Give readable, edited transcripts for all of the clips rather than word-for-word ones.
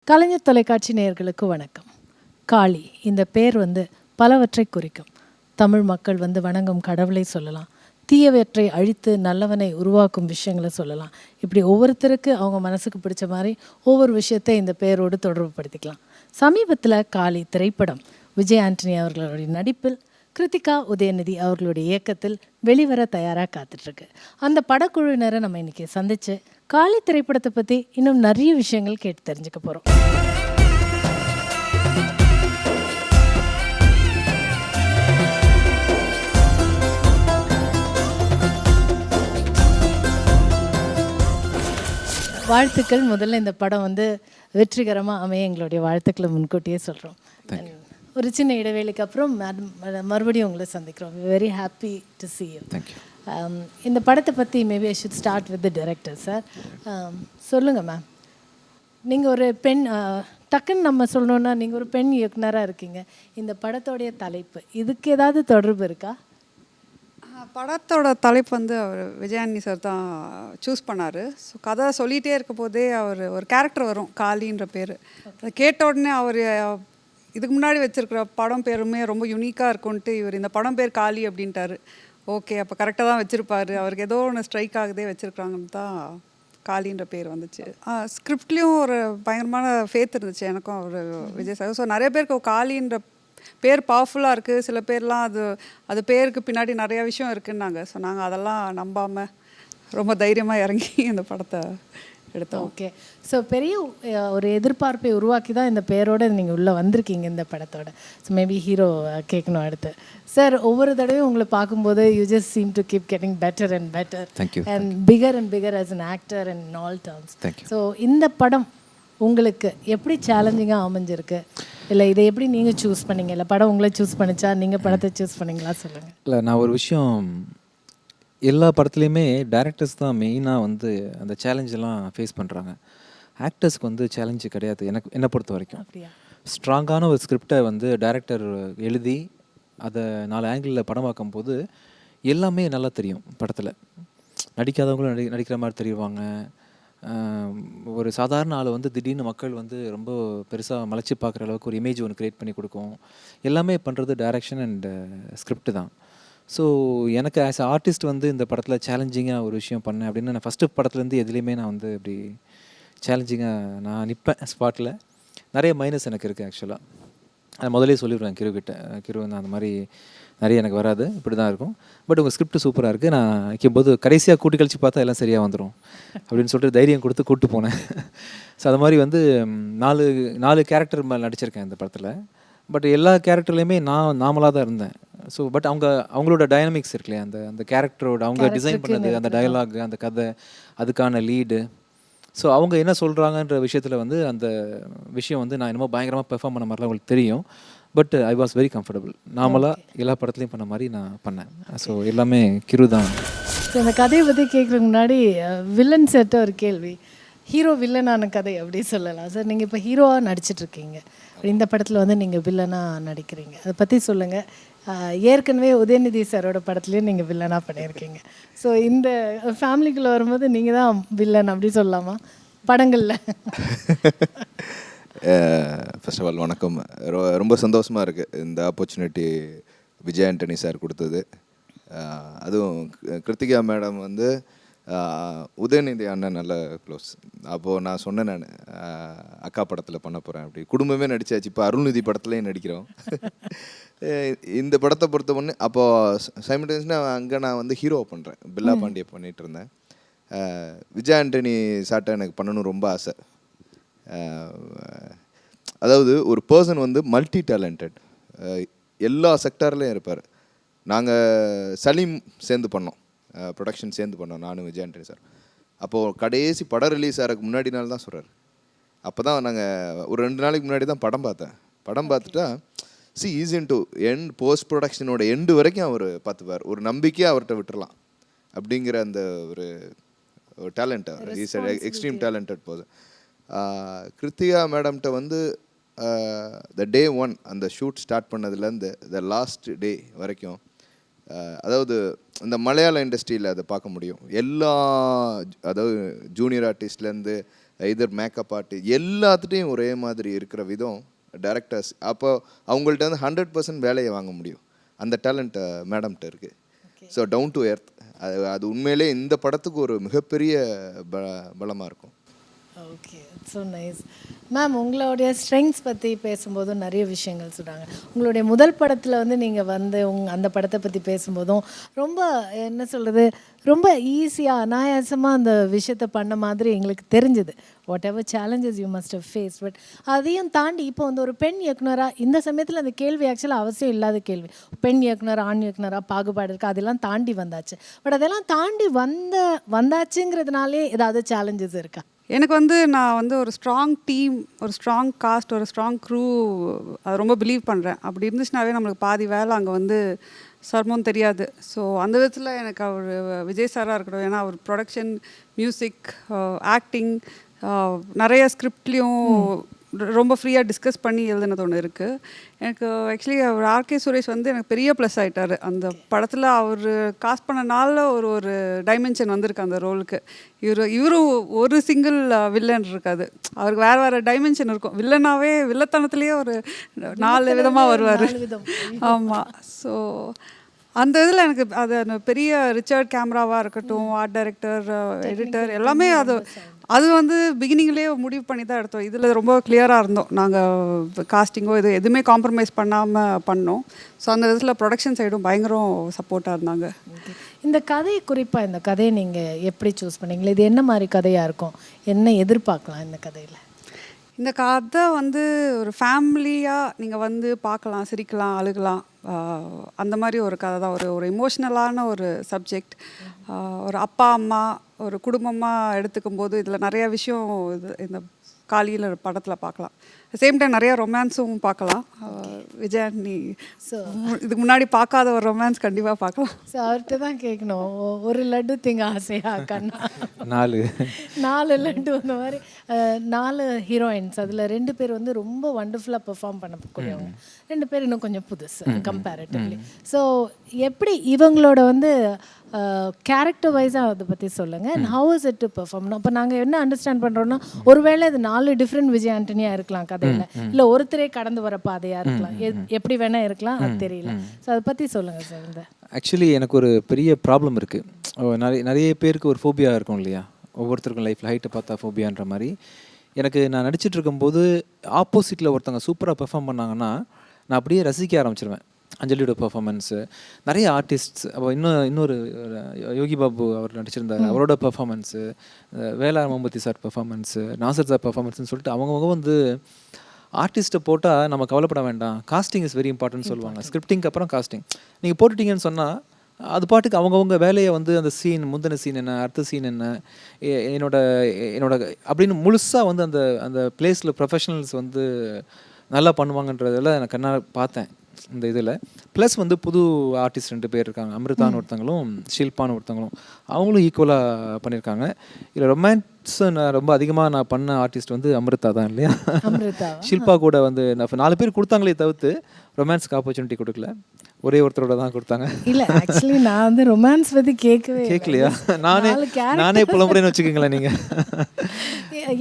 கலைஞர் தொலைக்காட்சி நேயர்களுக்கு வணக்கம். காளி இந்த பேர் பலவற்றை குறிக்கும். தமிழ் மக்கள் வணங்கும் கடவுளை சொல்லலாம், தீயவற்றை அழித்து நல்லவனை உருவாக்கும் விஷயங்களை சொல்லலாம். இப்படி ஒவ்வொருத்தருக்கு அவங்க மனசுக்கு பிடிச்ச மாதிரி ஒவ்வொரு விஷயத்தை இந்த பேரோடு தொடர்பு படுத்திக்கலாம். சமீபத்தில் காளி திரைப்படம் விஜய் ஆண்டனி அவர்களுடைய நடிப்பில் கிருத்திகா உதயநிதி அவர்களுடைய இயக்கத்தில் வெளிவர தயாராக காத்துட்ருக்கு. அந்த படக்குழுவினரை நம்ம இன்றைக்கி சந்தித்து காளி திரைப்படத்தை பற்றி இன்னும் நிறைய விஷயங்கள் கேட்டு தெரிஞ்சுக்க போகிறோம். வாழ்த்துக்கள். முதல்ல இந்த படம் வெற்றிகரமாக அமைய எங்களுடைய வாழ்த்துக்களை முன்கூட்டியே சொல்கிறோம். ஒரு சின்ன இடைவேளைக்கு அப்புறம் மறுபடியும் உங்களை சந்திக்கிறோம். Very happy to see you. இந்த படத்தை பற்றி maybe I should start with the director sir. சொல்லுங்கள் மேம், நீங்கள் ஒரு பெண், டக்குன்னு நம்ம சொல்லணுன்னா நீங்கள் ஒரு பெண் இயக்குனராக இருக்கீங்க. இந்த படத்தோடைய தலைப்பு இதுக்கு ஏதாவது தொடர்பு இருக்கா? படத்தோட தலைப்பு அவர் விஜயானி சார் தான் சூஸ் பண்ணார். ஸோ கதை சொல்லிகிட்டே இருக்க போதே அவர் ஒரு கேரக்டர் வரும், காளின்ற பேர். அதை கேட்ட உடனே அவர் இதுக்கு முன்னாடி வச்சுருக்கிற படம் பேருமே ரொம்ப யூனிக்காக இருக்கும்ன்ட்டு இவர் இந்த படம் பேர் காளி அப்படின்ட்டார். ஓகே, அப்போ கரெக்டாக தான் வச்சுருப்பார், அவருக்கு ஏதோ ஒன்று ஸ்ட்ரைக் ஆகுதே வச்சுருக்காங்கன்னு தான் காளின்ற பேர் வந்துச்சு. ஸ்கிரிப்ட்லேயும் ஒரு பயங்கரமான ஃபேத் இருந்துச்சு எனக்கும் அவர் விஜய் சார். ஸோ நிறைய பேருக்கு காளின்ற பேர் பவர்ஃபுல்லாக இருக்குது, சில பேர்லாம் அது பேருக்கு பின்னாடி நிறையா விஷயம் இருக்குன்னாங்க. ஸோ நாங்கள் அதெல்லாம் நம்பாமல் ரொம்ப தைரியமாக இறங்கி இந்த படத்தை எடுத்தோம். ஓகே, ஸோ பெரிய ஒரு எதிர்பார்ப்பை உருவாக்கி தான் இந்த பேரோடு நீங்கள் உள்ளே வந்திருக்கீங்க இந்த படத்தோட. ஸோ மேபி ஹீரோ கேட்கணும் அடுத்து. சார், ஒவ்வொரு தடவையும் உங்களை பார்க்கும்போது you just seem to keep getting better and better and figure as an actor and in all terms. So இந்த படம் உங்களுக்கு எப்படி சேலஞ்சிங்காக அமைஞ்சிருக்கு, இல்லை இதை எப்படி நீங்கள் சூஸ் பண்ணீங்க, இல்லை படம் உங்களை சூஸ் பண்ணிச்சா, நீங்கள் படத்தை சூஸ் பண்ணிங்களா சொல்லுங்கள். இல்லை, நான் ஒரு விஷயம், எல்லா படத்துலையுமே டைரக்டர்ஸ் தான் மெயினாக அந்த சேலஞ்செல்லாம் ஃபேஸ் பண்ணுறாங்க. ஆக்டர்ஸ்க்கு சேலஞ்சு கிடையாது என்னை பொறுத்த வரைக்கும். ஸ்ட்ராங்கான ஒரு ஸ்கிரிப்டை டைரக்டர் எழுதி அதை 4 ஆங்கிளில் படம் பார்க்கும்போது எல்லாமே நல்லா தெரியும். படத்தில் நடிக்காதவங்களும் நடிக்கிற மாதிரி தெரிவாங்க. ஒரு சாதாரண ஆள் திடீர்னு மக்கள் ரொம்ப பெருசாக மலைச்சி பார்க்குற அளவுக்கு ஒரு இமேஜ் ஒன்று க்ரியேட் பண்ணி கொடுக்கும். எல்லாமே பண்ணுறது டைரக்ஷன் அண்ட் ஸ்கிரிப்ட் தான். ஸோ எனக்கு ஆஸ் அ ஆர்டிஸ்ட் இந்த படத்தில் சேலஞ்சிங்காக ஒரு விஷயம் பண்ணேன் அப்படின்னா, நான் ஃபஸ்ட்டு படத்துலேருந்து எதுலேயுமே நான் இப்படி சேலஞ்சிங்காக நான் நிற்பேன் ஸ்பாட்டில். நிறைய மைனஸ் எனக்கு இருக்குது ஆக்சுவலாக. நான் முதலே சொல்லிடுவேன் கிருக்கிட்ட, கிரு அந்த மாதிரி நிறைய எனக்கு வராது, இப்படி தான் இருக்கும். பட் உங்கள் ஸ்கிரிப்ட் சூப்பராக இருக்குது, நான் வைக்கும்போது கடைசியாக கூட்டி கழிச்சு பார்த்தா எல்லாம் சரியாக வந்துடும் அப்படின்னு சொல்லிட்டு தைரியம் கொடுத்து கூப்பிட்டு போனேன். ஸோ அது மாதிரி 4 கேரக்டர் மேலே நடிச்சிருக்கேன் இந்த படத்தில். பட் எல்லா கேரக்டர்லேயுமே நான் நார்மலாக தான் இருந்தேன். ஸோ பட் அவங்களோட டைனமிக்ஸ் இருக்குல்லையா, அந்த கேரக்டரோட அவங்க டிசைன் பண்ணது, அந்த டயலாக், அந்த கதை, அதுக்கான லீடு, ஸோ அவங்க என்ன சொல்கிறாங்கன்ற விஷயத்தில் அந்த விஷயம் நான் என்னமோ பயங்கரமாக பெர்ஃபார்ம் பண்ண மாதிரிலாம் உங்களுக்கு தெரியும். But I was very comfortable. நார்மலாக எல்லா படத்துலையும் பண்ண மாதிரி நான் பண்ணேன். ஸோ எல்லாமே கிரு தான். ஸோ இந்த கதையை பற்றி கேட்குறதுக்கு முன்னாடி வில்லன் செட்ட ஒரு கேள்வி. ஹீரோ வில்லனான கதை அப்படி சொல்லலாம் சார். நீங்கள் இப்போ ஹீரோவாக நடிச்சிட்ருக்கீங்க, இந்த படத்தில் நீங்கள் வில்லனாக நடிக்கிறீங்க, அதை பற்றி சொல்லுங்கள். ஏற்கனவே உதயநிதி சாரோட படத்துலேயும் நீங்கள் வில்லனாக பண்ணியிருக்கீங்க. ஸோ இந்த ஃபேமிலிக்குள்ளே வரும்போது நீங்கள் தான் வில்லன் அப்படி சொல்லலாமா படங்களில்? ஃபர்ஸ்ட் ஆஃப் ஆல் வணக்கம். ரொம்ப சந்தோஷமாக இருக்குது இந்த ஆப்பர்ச்சுனிட்டி விஜய் ஆண்டனி சார் கொடுத்தது. அதுவும் கிருத்திகா மேடம் உதயநிதி அண்ணன் நல்ல க்ளோஸ். அப்போது நான் சொன்னேன், நான் அக்கா படத்தில் பண்ண போகிறேன் அப்படி. குடும்பமே நடித்தாச்சு, இப்போ அருள்நிதி படத்துலேயும் நடிக்கிறோம். இந்த படத்தை பொறுத்த பொண்ணு அப்போது சைமல்டேனியஸாக அங்கே நான் ஹீரோ பண்ணுறேன், பில்லா பாண்டிய பண்ணிகிட்டு இருந்தேன். விஜய் ஆண்டனி சாட்டை எனக்கு பண்ணணும் ரொம்ப ஆசை. அதாவது ஒரு பர்சன் மல்டி டேலண்டட், எல்லா செக்டார்லேயும் இருப்பார். நாங்கள் சலீம் சேர்ந்து பண்ணோம், ப்ரொடக்ஷன் சேர்ந்து பண்ணோம், நானும் விஜய் ஆண்டனி சார். அப்போது கடைசி படம் ரிலீஸ் ஆகிறதுக்கு முன்னாடி நாள் தான் சொல்கிறார். அப்போ தான் நாங்கள் ஒரு 2 நாளைக்கு முன்னாடி தான் படம் பார்த்தேன். படம் பார்த்துட்டா ஈஸி டு எண்ட், போஸ்ட் ப்ரொடக்ஷனோட எண்டு வரைக்கும் அவர் பார்த்துப்பார். ஒரு நம்பிக்கையாக அவர்கிட்ட விட்டுறலாம் அப்படிங்கிற அந்த ஒரு talent. Is extreme talented person. Kiruthika மேடம்கிட்ட த டே 1 அந்த ஷூட் ஸ்டார்ட் பண்ணதுலேருந்து த லாஸ்ட் டே வரைக்கும், அதாவது இந்த மலையாள இண்டஸ்ட்ரியில் அதை பார்க்க முடியும். எல்லா, அதாவது ஜூனியர் ஆர்டிஸ்ட்லேருந்து இதர் மேக்கப் ஆர்ட் எல்லாத்துட்டையும் ஒரே மாதிரி இருக்கிற விதம் டைரக்டர்ஸ். அப்போ அவங்கள்ட்ட வந்து 100% வேலையை வாங்க முடியும். அந்த டேலண்ட் மேடம்கிட்ட இருக்குது. ஸோ டவுன் டு எர்த், அது உண்மையிலே இந்த படத்துக்கு ஒரு மிகப்பெரிய பலமாக இருக்கும். Okay, so nice. மேம், உங்களுடைய ஸ்ட்ரெங்க்ஸ் பற்றி பேசும்போதும் நிறைய விஷயங்கள் சொல்கிறாங்க. உங்களுடைய முதல் படத்தில் வந்து நீங்கள் வந்து அந்த படத்தை பற்றி பேசும்போதும் ரொம்ப என்ன சொல்கிறது, ரொம்ப ஈஸியாக அனாயாசமாக அந்த விஷயத்தை பண்ண மாதிரி எங்களுக்கு தெரிஞ்சுது. Whatever challenges you must have face. But அதையும் தாண்டி இப்போ வந்து ஒரு பெண் இயக்குனராக இந்த சமயத்தில் அந்த கேள்வி ஆக்சுவலாக அவசியம் இல்லாத கேள்வி. பெண் இயக்குனர் ஆண் இயக்குனராக பாகுபாடு இருக்குது, அதெல்லாம் தாண்டி வந்தாச்சு. பட் அதெல்லாம் தாண்டி வந்தாச்சுங்கிறதுனாலே ஏதாவது சேலஞ்சஸ் இருக்கா? எனக்கு வந்து நான் வந்து ஒரு ஸ்ட்ராங் டீம், ஒரு ஸ்ட்ராங் காஸ்ட், ஒரு ஸ்ட்ராங் க்ரூ, அதை ரொம்ப பிலீவ் பண்ணுறேன். அப்படி இருந்துச்சுனாவே நம்மளுக்கு பாதி வேலை அங்கே வந்து சர்மம் தெரியாது. ஸோ அந்த விதத்தில் எனக்கு அவர் விஜய் சாராக இருக்கட்டும், ஏன்னா அவர் ப்ரொடக்ஷன், மியூசிக், ஆக்டிங், நிறைய ஸ்கிரிப்ட்லேயும் ரொம்ப ஃப்ரீயாக டிஸ்கஸ் பண்ணி எழுதுனது ஒன்று இருக்குது. எனக்கு ஆக்சுவலி அவர் ஆர்கே சுரேஷ் வந்து எனக்கு பெரிய ப்ளஸ் ஆகிட்டார். அந்த படத்தில் அவர் காஸ்ட் பண்ண நாளில் ஒரு டைமென்ஷன் வந்திருக்கு அந்த ரோலுக்கு. இவரும் ஒரு சிங்கிள் வில்லன் இருக்காது, அவருக்கு வேறு வேறு டைமென்ஷன் இருக்கும். வில்லனாவே வில்லத்தனத்துலேயே ஒரு 4 விதமாக வருவார். ஆமாம். ஸோ அந்த இதில் எனக்கு அது அந்த பெரிய ரிச்சர்ட் கேமராவாக இருக்கட்டும், ஆர்ட் டைரக்டர், எடிட்டர், எல்லாமே அது வந்து பிகினிங்லேயே முடிவு பண்ணி தான் எடுத்தோம். இதில் ரொம்ப கிளியராக இருந்தோம். நாங்கள் காஸ்டிங்கோ எதுவுமே காம்ப்ரமைஸ் பண்ணாமல் பண்ணோம். ஸோ அந்த விதத்தில் ப்ரொடக்ஷன் சைடும் பயங்கரம் சப்போர்ட்டாக இருந்தாங்க. இந்த கதையை குறிப்பாக இந்த கதையை நீங்கள் எப்படி சூஸ் பண்ணீங்களா? இது என்ன மாதிரி கதையாக இருக்கும், என்ன எதிர்பார்க்கலாம் இந்த கதையில்? இந்த கதை வந்து ஒரு ஃபேமிலியாக நீங்கள் வந்து பார்க்கலாம், சிரிக்கலாம், அழுகலாம், அந்த மாதிரி ஒரு கதை தான். ஒரு எமோஷ்னலான ஒரு சப்ஜெக்ட். ஒரு அப்பா அம்மா ஒரு குடும்பமாக எடுத்துக்கும் போது இதில் நிறையா விஷயம் இந்த காளியில் படத்தில் பார்க்கலாம். சேம் டைம் நிறையா ரொமான்ஸும் பார்க்கலாம். விஜயாண்டி ஸோ இதுக்கு முன்னாடி பார்க்காத ஒரு ரொமான்ஸ் கண்டிப்பாக பார்க்கலாம். ஸோ அவர்கிட்ட தான் கேட்கணும், ஒரு லட்டு திங்க ஆசையா கண்ணா? 4 லட்டு அந்த மாதிரி 4 ஹீரோயின்ஸ். அதில் 2 பேர் வந்து ரொம்ப வண்டர்ஃபுல்லாக பெர்ஃபார்ம் பண்ணக்கூடியவங்க, 2 பேர் இன்னும் கொஞ்சம் புதுசு கம்பேரிட்டிவ்லி. ஸோ எப்படி இவங்களோட வந்து கேரக்டர் வைஸாக அதை பற்றி சொல்லுங்கள். And how is it to perform? அப்போ நாங்கள் என்ன அண்டர்ஸ்டாண்ட் பண்ணுறோன்னா, ஒருவேளை இது 4 டிஃப்ரெண்ட் விஜய் ஆண்டனியாக இருக்கலாம் கதையில், இல்லை ஒருத்தரே கடந்து வர பாதையாக இருக்கலாம், எப்படி வேணால் இருக்கலாம், அது தெரியல. ஸோ அதை பற்றி சொல்லுங்கள் சார். இந்த ஆக்சுவலி எனக்கு ஒரு பெரிய ப்ராப்ளம் இருக்குது. நிறைய பேருக்கு ஒரு ஃபோபியா இருக்கும் இல்லையா, ஒவ்வொருத்தருக்கும் லைஃப்பில் ஹைட்டை பார்த்தா ஃபோபியான்ற மாதிரி. எனக்கு நான் நடிச்சிட்டு இருக்கும்போது ஆப்போசிட்டில் ஒருத்தவங்க சூப்பராக பெர்ஃபார்ம் பண்ணாங்கன்னா நான் அப்படியே ரசிக்க ஆரம்பிச்சிருவேன். அஞ்சலியோட பெர்ஃபார்மன்ஸு, நிறைய ஆர்டிஸ்ட்ஸ், அப்போ இன்னொரு யோகி பாபு அவர் நடிச்சிருந்தார், அவரோட பெர்ஃபார்மன்ஸு, வேளாண் மம்பத்தி சார் பெர்ஃபார்மன்ஸு, நாசர் சார் பெர்ஃபார்மன்ஸ்னு சொல்லிட்டு அவங்கவுங்க வந்து ஆர்டிஸ்ட்டை போட்டால் நம்ம கவலைப்பட வேண்டாம், காஸ்டிங் இஸ் வெரி இம்பார்ட்டன்ட் சொல்லுவாங்க. ஸ்கிரிப்டிங்க்கு அப்புறம் காஸ்டிங் நீங்கள் போட்டுட்டீங்கன்னு சொன்னால் அது பாட்டுக்கு அவங்கவுங்க வேலையை வந்து அந்த சீன், முந்தின சீன் என்ன, அடுத்த சீன் என்ன, என்னோட அப்படின்னு முழுசாக வந்து அந்த அந்த பிளேஸில் ப்ரொஃபஷனல்ஸ் வந்து நல்லா பண்ணுவாங்கன்றதில் எனக்கு என்ன பார்த்தேன் இந்த இதில். ப்ளஸ் வந்து புது ஆர்டிஸ்ட் 2 பேர் இருக்காங்க, அமிர்தான்னு ஒருத்தங்களும் ஷில்பான்னு ஒருத்தங்களும், அவங்களும் ஈக்குவலாக பண்ணியிருக்காங்க. இதில் ரொமான்ஸ் நான் ரொம்ப அதிகமாக நான் பண்ண ஆர்டிஸ்ட் வந்து அமிர்தா தான் இல்லையா. ஷில்பா கூட வந்து நான் 4 பேர் கொடுத்தாங்களே தவிர்த்து ரொமான்ஸ்க்கு ஆப்பர்ச்சுனிட்டி கொடுக்கல, ஒரே ஒருத்தரோட தான் கொடுத்தாங்க. இல்லை ஆக்சுவலி நான் வந்து ரொமான்ஸ் பற்றி கேட்கலையா, நானே புலம்புறேன்னு வச்சுக்கோங்களேன் நீங்கள்.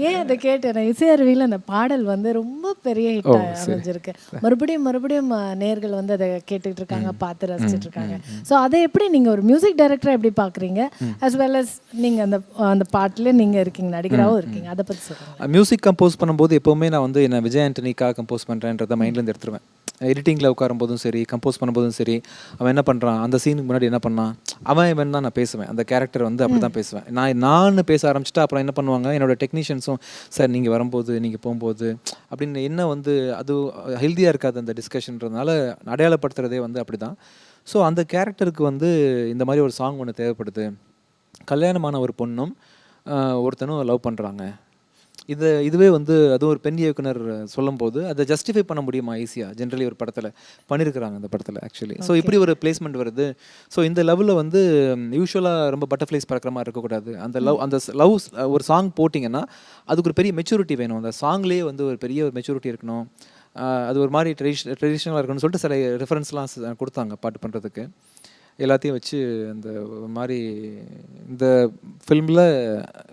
ஏன் அதை கேட்டேன், இசையருவியில் அந்த பாடல் வந்து ரொம்ப பெரிய ஹிட் அமைஞ்சிருக்கு. மறுபடியும் நேர்கள் வந்து அதை கேட்டுட்டு இருக்காங்க, பார்த்து ரசிச்சுட்டு இருக்காங்க. ஸோ அதை எப்படி நீங்கள் ஒரு மியூசிக் டைரக்டராக எப்படி பார்க்குறீங்க, அஸ் வெல் அஸ் நீங்கள் அந்த பாட்டில் நீங்கள் இருக்கீங்க, நடிகராகவும் இருக்கீங்க, அதை பற்றி சொல்லுங்கள். மியூசிக் கம்போஸ் பண்ணும்போது எப்போவுமே நான் வந்து என்ன விஜய் ஆண்டனிக்காக கம்போஸ் பண்ணுறேன்றதை மைண்ட்லேருந்து எடுத்துருவேன். எடிட்டிங்கில் உட்காரும் போதும் சரி, கம்போஸ் பண்ணும்போதும் சரி, அவன் என்ன பண்ணுறான், அந்த சீனுக்கு முன்னாடி என்ன பண்ணான், அவன் இவன் தான் நான் பேசுவேன். அந்த கேரக்டர் வந்து அப்படி தான் பேசுவேன். நான் பேச ஆரம்பிச்சிட்டா அப்புறம் என்ன பண்ணுவாங்க என்னோட டெக்னீஷியன்ஸும், சார் நீங்கள் வரும்போது நீங்கள் போகும்போது அப்படின்னு என்ன வந்து அது ஹெல்த்தியாக இருக்காது அந்த டிஸ்கஷன்றதுனால அடையாளப்படுத்துறதே வந்து அப்படி தான். ஸோ அந்த கேரக்டருக்கு வந்து இந்த மாதிரி ஒரு சாங் ஒன்று தேவைப்படுது. கல்யாணமான ஒரு பொண்ணும் ஒருத்தனும் லவ் பண்ணுறாங்க, இதுவே வந்து அதுவும் ஒரு பெண் இயக்குனர் சொல்லும்போது அதை ஜஸ்டிஃபை பண்ண முடியுமா ஈஸியாக? ஜென்ரலி ஒரு படத்தில் பண்ணியிருக்கிறாங்க அந்த படத்தில் ஆக்சுவலி. ஸோ இப்படி ஒரு பிளேஸ்மெண்ட் வருது. ஸோ இந்த லவ்வில் வந்து யூஸ்வலாக ரொம்ப பட்டர்ஃப்ளைஸ் பறக்கிற மாதிரி இருக்கக்கூடாது. அந்த லவ் ஒரு சாங் போட்டிங்கன்னா அதுக்கு ஒரு பெரிய மெச்சூரிட்டி வேணும். அந்த சாங்லேயே வந்து ஒரு பெரிய ஒரு மெச்சூரிட்டி இருக்கணும். அது ஒரு மாதிரி ட்ரெடிஷ்னலாக இருக்கணும்னு சொல்லிட்டு சில ரெஃபரன்ஸ்லாம் கொடுத்தாங்க பாட்டு பண்ணுறதுக்கு. எல்லாத்தையும் வச்சு அந்த ஒரு மாதிரி இந்த ஃபில்மில்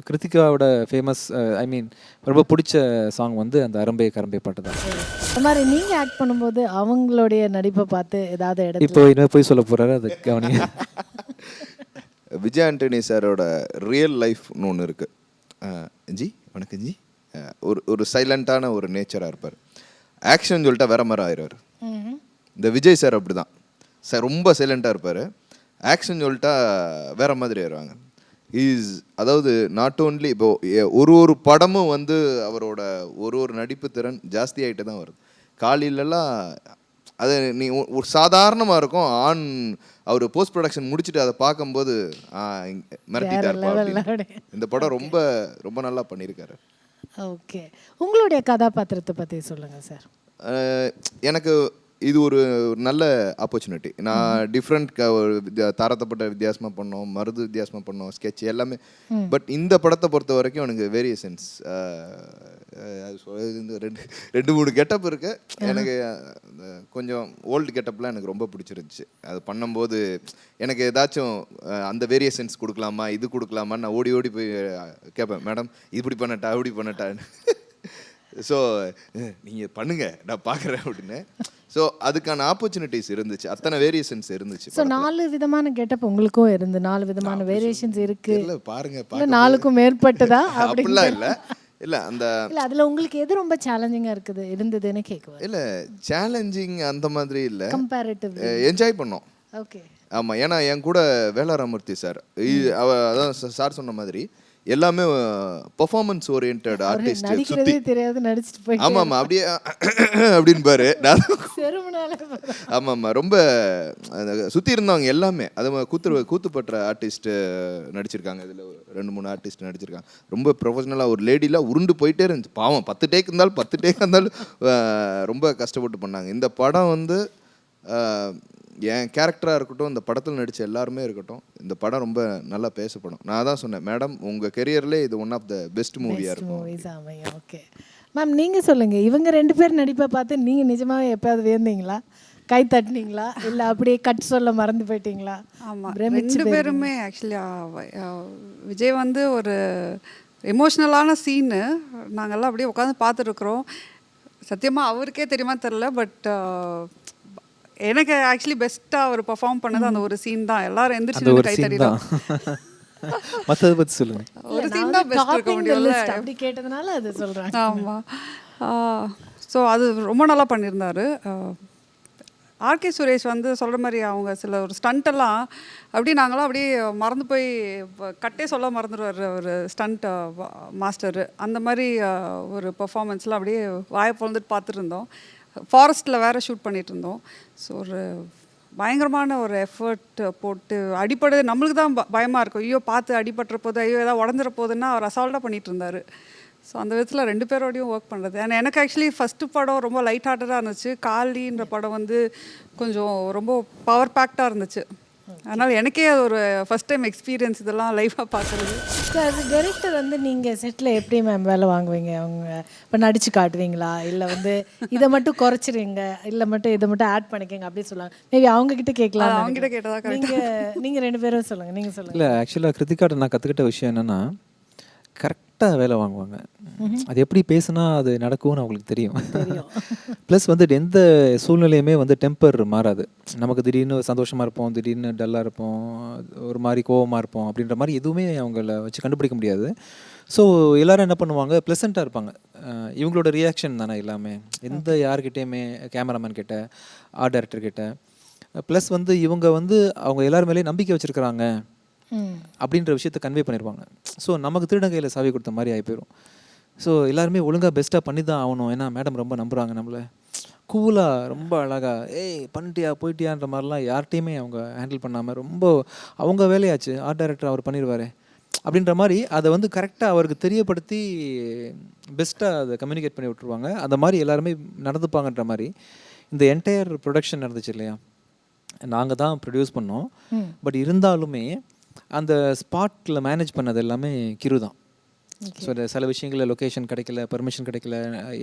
கிருத்திகாவோட ஃபேமஸ் ஐ மீன் ரொம்ப பிடிச்ச சாங் வந்து அந்த அரம்பே கரம்பே பாட்டு தான். இந்த மாதிரி நீங்கள் ஆக்ட் பண்ணும்போது அவங்களுடைய நடிப்பை பார்த்து ஏதாவது இடத்துல இப்போ என்ன போய் சொல்ல போகிறாரு அது கவனிங்க. விஜய் ஆண்டனி சாரோட ரியல் லைஃப்னு ஒன்று இருக்குது. ஜி வணக்கம் ஜி. ஒரு சைலண்ட்டான ஒரு நேச்சராக இருப்பார். ஆக்ஷன் சொல்லிட்டா வேற மாதிரி ஆயிடுவார். இந்த விஜய் சார் அப்படி தான் சார், ரொம்ப சைலண்ட்டாக இருப்பார். ஆக்ஷன் சொல்லிட்டா வேற மாதிரி ஆயிடுவாங்க. அதாவது நாட் ஓன்லி இப்போ ஒரு படமும் வந்து அவரோட ஒரு நடிப்பு திறன் ஜாஸ்தி ஆகிட்டு தான் வருது. காலையிலலாம் அது நீ ஒரு சாதாரணமாக இருக்கும். அவர் போஸ்ட் ப்ரொடக்ஷன் முடிச்சுட்டு அதை பார்க்கும்போது மிரட்டிட்டார். இந்த படம் ரொம்ப ரொம்ப நல்லா பண்ணியிருக்காரு. ஓகே, உங்களுடைய கதாபாத்திரத்தை பற்றி சொல்லுங்கள் சார். எனக்கு இது ஒரு நல்ல ஆப்பர்ச்சுனிட்டி. நான் டிஃப்ரெண்ட் தாரத்தப்பட்ட வித்தியாசமாக பண்ணோம், மருது வித்தியாசமாக பண்ணோம், ஸ்கெட்ச் எல்லாமே. பட் இந்த படத்தை பொறுத்த வரைக்கும் எனக்கு வேரியேஷன்ஸ் ரெண்டு மூணு கெட்டப் இருக்கு. எனக்கு கொஞ்சம் ஓல்டு கெட்டப்லாம் எனக்கு ரொம்ப பிடிச்சிருந்துச்சு. அது பண்ணும்போது எனக்கு ஏதாச்சும் அந்த வேரியேஷன்ஸ் கொடுக்கலாமா, இது கொடுக்கலாமான்னு நான் ஓடி போய் கேட்பேன், மேடம் இப்படி பண்ணட்டா அப்படி பண்ணட்டான்னு. ஸோ நீங்கள் பண்ணுங்க நான் பார்க்குறேன் அப்படின்னு. ஸோ அதுக்கான ஆப்பர்ச்சுனிட்டிஸ் இருந்துச்சு, அத்தனை வேரியேஷன்ஸ் இருந்துச்சு. ஸோ 4 விதமான கெட்டப் உங்களுக்கும் இருந்து 4 விதமான வேரியேஷன்ஸ் இருக்கு. இல்லை பாருங்க, 4க்கும் மேற்பட்டதா அப்படிலாம் இல்லை. இல்லை அந்த இல்லை அதில் உங்களுக்கு எது ரொம்ப சேலஞ்சிங்காக இருந்ததுன்னு கேட்குவேன். இல்லை சேலஞ்சிங் அந்த மாதிரி இல்லை, கம்பேரிட்டிவ் என்ஜாய் பண்ணோம். ஓகே ஆமாம், ஏன்னா என் கூட வேலாராமூர்த்தி சார், அதான் சார் சொன்ன மாதிரி எல்லாமே பெர்ஃபார்மன்ஸ் ஓரியன்ட் ஆர்டிஸ்ட். நடிக்கிறதே தெரியாது, நடிச்சிட்டு போய் ஆமாம் அப்படியே அப்படின்னு பாரு. ஆமாம் ரொம்ப சுற்றி இருந்தவங்க எல்லாமே அது கூத்துப்பற்ற ஆர்டிஸ்ட் நடிச்சிருக்காங்க. இதில் 2-3 ஆர்டிஸ்ட் நடிச்சிருக்காங்க. ரொம்ப ப்ரொஃபஷனலாக ஒரு லேடிலாம் உருண்டு போயிட்டே இருந்துச்சு. பாவம் 10 டேக் இருந்தாலும் ரொம்ப கஷ்டப்பட்டு பண்ணாங்க. இந்த படம் வந்து என் கேரக்டராக இருக்கட்டும், இந்த படத்தில் நடித்த எல்லாருமே இருக்கட்டும், இந்த படம் ரொம்ப நல்லா பேசப்படும். நான் தான் சொன்னேன், மேடம் உங்கள் கெரியர்லேயே இது ஒன் ஆஃப் த பெஸ்ட் மூவியாக இருக்கும். ஓகே மேம், நீங்கள் சொல்லுங்கள், இவங்க 2 பேர் நடிப்பை பார்த்து நீங்கள் நிஜமாகவே எப்போயாவது வியந்தீங்களா, கை தட்டினீங்களா, இல்லை அப்படியே கட் சொல்ல மறந்து போயிட்டீங்களா? ஆமாம், 2 பேருமே ஆக்சுவலி விஜய் வந்து ஒரு எமோஷ்னலான சீனு நாங்கள்லாம் அப்படியே உட்காந்து பார்த்துருக்குறோம். சத்தியமாக அவருக்கே தெரியுமா தெரில, பட் எனக்கு ஆக்சுவலி பெஸ்ட்டாக அவர் பர்ஃபார்ம் பண்ணது அந்த ஒரு சீன் தான். எல்லாரும் எந்திரிச்சு கை தட்டிடும். மற்றதை பற்றி சொல்லுங்க. ஒரு சீன் தான் பெஸ்ட் இருக்க முடியல, அப்படி கேட்டதுனால அது சொல்கிறாங்க. ஆமாம், ஸோ அது ரொம்ப நல்லா பண்ணியிருந்தாரு. ஆர்கே சுரேஷ் வந்து சொல்கிற மாதிரி அவங்க சில ஒரு ஸ்டண்ட்டெல்லாம் அப்படியே நாங்களாம் அப்படியே மறந்து போய் கட்டே சொல்ல மறந்துடுவார் ஒரு ஸ்டண்ட் மாஸ்டரு. அந்த மாதிரி ஒரு பர்ஃபார்மன்ஸ்லாம் அப்படியே வாயை பொழுதுட்டு பார்த்துட்டு இருந்தோம். ஃபாரஸ்ட்டில் வேறு ஷூட் பண்ணிகிட்டு இருந்தோம். ஸோ ஒரு பயங்கரமான ஒரு எஃபர்ட் போட்டு அடிப்படை நம்மளுக்கு தான் பயமாக இருக்கும். ஐயோ பார்த்து அடிபட்டுற போது, ஐயோ ஏதாவது உடஞ்சிட போகுதுன்னா அவர் அசால்ட்டாக பண்ணிகிட்டு இருந்தார். ஸோ அந்த விதத்தில் 2 பேரோடையும் ஒர்க் பண்ணுறது. ஏன்னா எனக்கு ஆக்சுவலி ஃபஸ்ட்டு படம் ரொம்ப லைட் ஹார்ட்டடாக இருந்துச்சு. காலின்ற படம் வந்து கொஞ்சம் ரொம்ப பவர் பேக்டாக இருந்துச்சு. அதனால் எனக்கே அது ஒரு ஃபஸ்ட் டைம் எக்ஸ்பீரியன்ஸ் இதெல்லாம் லைஃபாக பார்க்குறது. அது டைரக்டர் வந்து நீங்கள் செட்டில் எப்படி மேம் வேலை வாங்குவீங்க? அவங்க இப்போ நடிச்சு காட்டுவீங்களா, இல்லை வந்து இதை மட்டும் குறைச்சிருங்க, இல்லை மட்டும் இதை மட்டும் ஆட் பண்ணிக்கங்க அப்படின்னு சொல்லுவாங்க. மேபி அவங்ககிட்ட கேட்கலாம். அவங்ககிட்ட கேட்டதா நீங்கள் 2 பேரும் சொல்லுங்கள். நீங்கள் சொல்லுங்கள். இல்லை ஆக்சுவலாக கிருத்திகாட்ட நான் கற்றுக்கிட்ட விஷயம் என்னென்னா, கரெக்டாக வேலை வாங்குவாங்க. அது எப்படி பேசுனா அது நடக்கும்னு அவங்களுக்கு தெரியும். ப்ளஸ் வந்து எந்த சூழ்நிலையுமே வந்து டெம்பர் மாறாது. நமக்கு திடீர்னு சந்தோஷமாக இருப்போம், திடீர்னு டல்லாக இருப்போம், ஒரு மாதிரி கோவமாக இருப்போம், அப்படின்ற மாதிரி எதுவுமே அவங்கள வச்சு கண்டுபிடிக்க முடியாது. ஸோ எல்லோரும் என்ன பண்ணுவாங்க, ப்ளசண்ட்டாக இருப்பாங்க. இவங்களோட ரியாக்ஷன் தானே எல்லாமே, எந்த யார்கிட்டையுமே, கேமராமேன் கிட்ட, ஆர்ட் டைரக்டர் கிட்ட. ப்ளஸ் வந்து இவங்க வந்து அவங்க எல்லார் மேலேயும் நம்பிக்கை வச்சுருக்கிறாங்க அப்படின்ற விஷயத்தை கன்வே பண்ணிடுவாங்க. ஸோ நமக்கு திருடன் கையில் சாவி கொடுத்த மாதிரி ஆகி போயிடும். ஸோ எல்லாருமே ஒழுங்காக பெஸ்ட்டாக பண்ணி தான் ஆகணும். ஏன்னா மேடம் ரொம்ப நம்புகிறாங்க நம்மளை. கூலாக ரொம்ப அழகாக ஏய் பண்ணிட்டியா போயிட்டியான்ற மாதிரிலாம் யார்கிட்டையுமே அவங்க ஹேண்டில் பண்ணாமல் ரொம்ப அவங்க வேலையாச்சு, ஆர்ட் டைரக்டர் அவர் பண்ணிடுவார் அப்படின்ற மாதிரி அதை வந்து கரெக்டாக அவருக்கு தெரியப்படுத்தி பெஸ்ட்டாக அதை கம்யூனிகேட் பண்ணி விட்டுருவாங்க. அந்த மாதிரி எல்லாருமே நடந்துப்பாங்கன்ற மாதிரி இந்த என்டையர் ப்ரொடக்ஷன் நடந்துச்சு இல்லையா. நாங்கள் தான் ப்ரொடியூஸ் பண்ணோம். பட் இருந்தாலுமே அந்த ஸ்பாட்டில் மேனேஜ் பண்ணது எல்லாமே கிரு தான். ஸோ இந்த சில விஷயங்களில் லொக்கேஷன் கிடைக்கல, பெர்மிஷன் கிடைக்கல,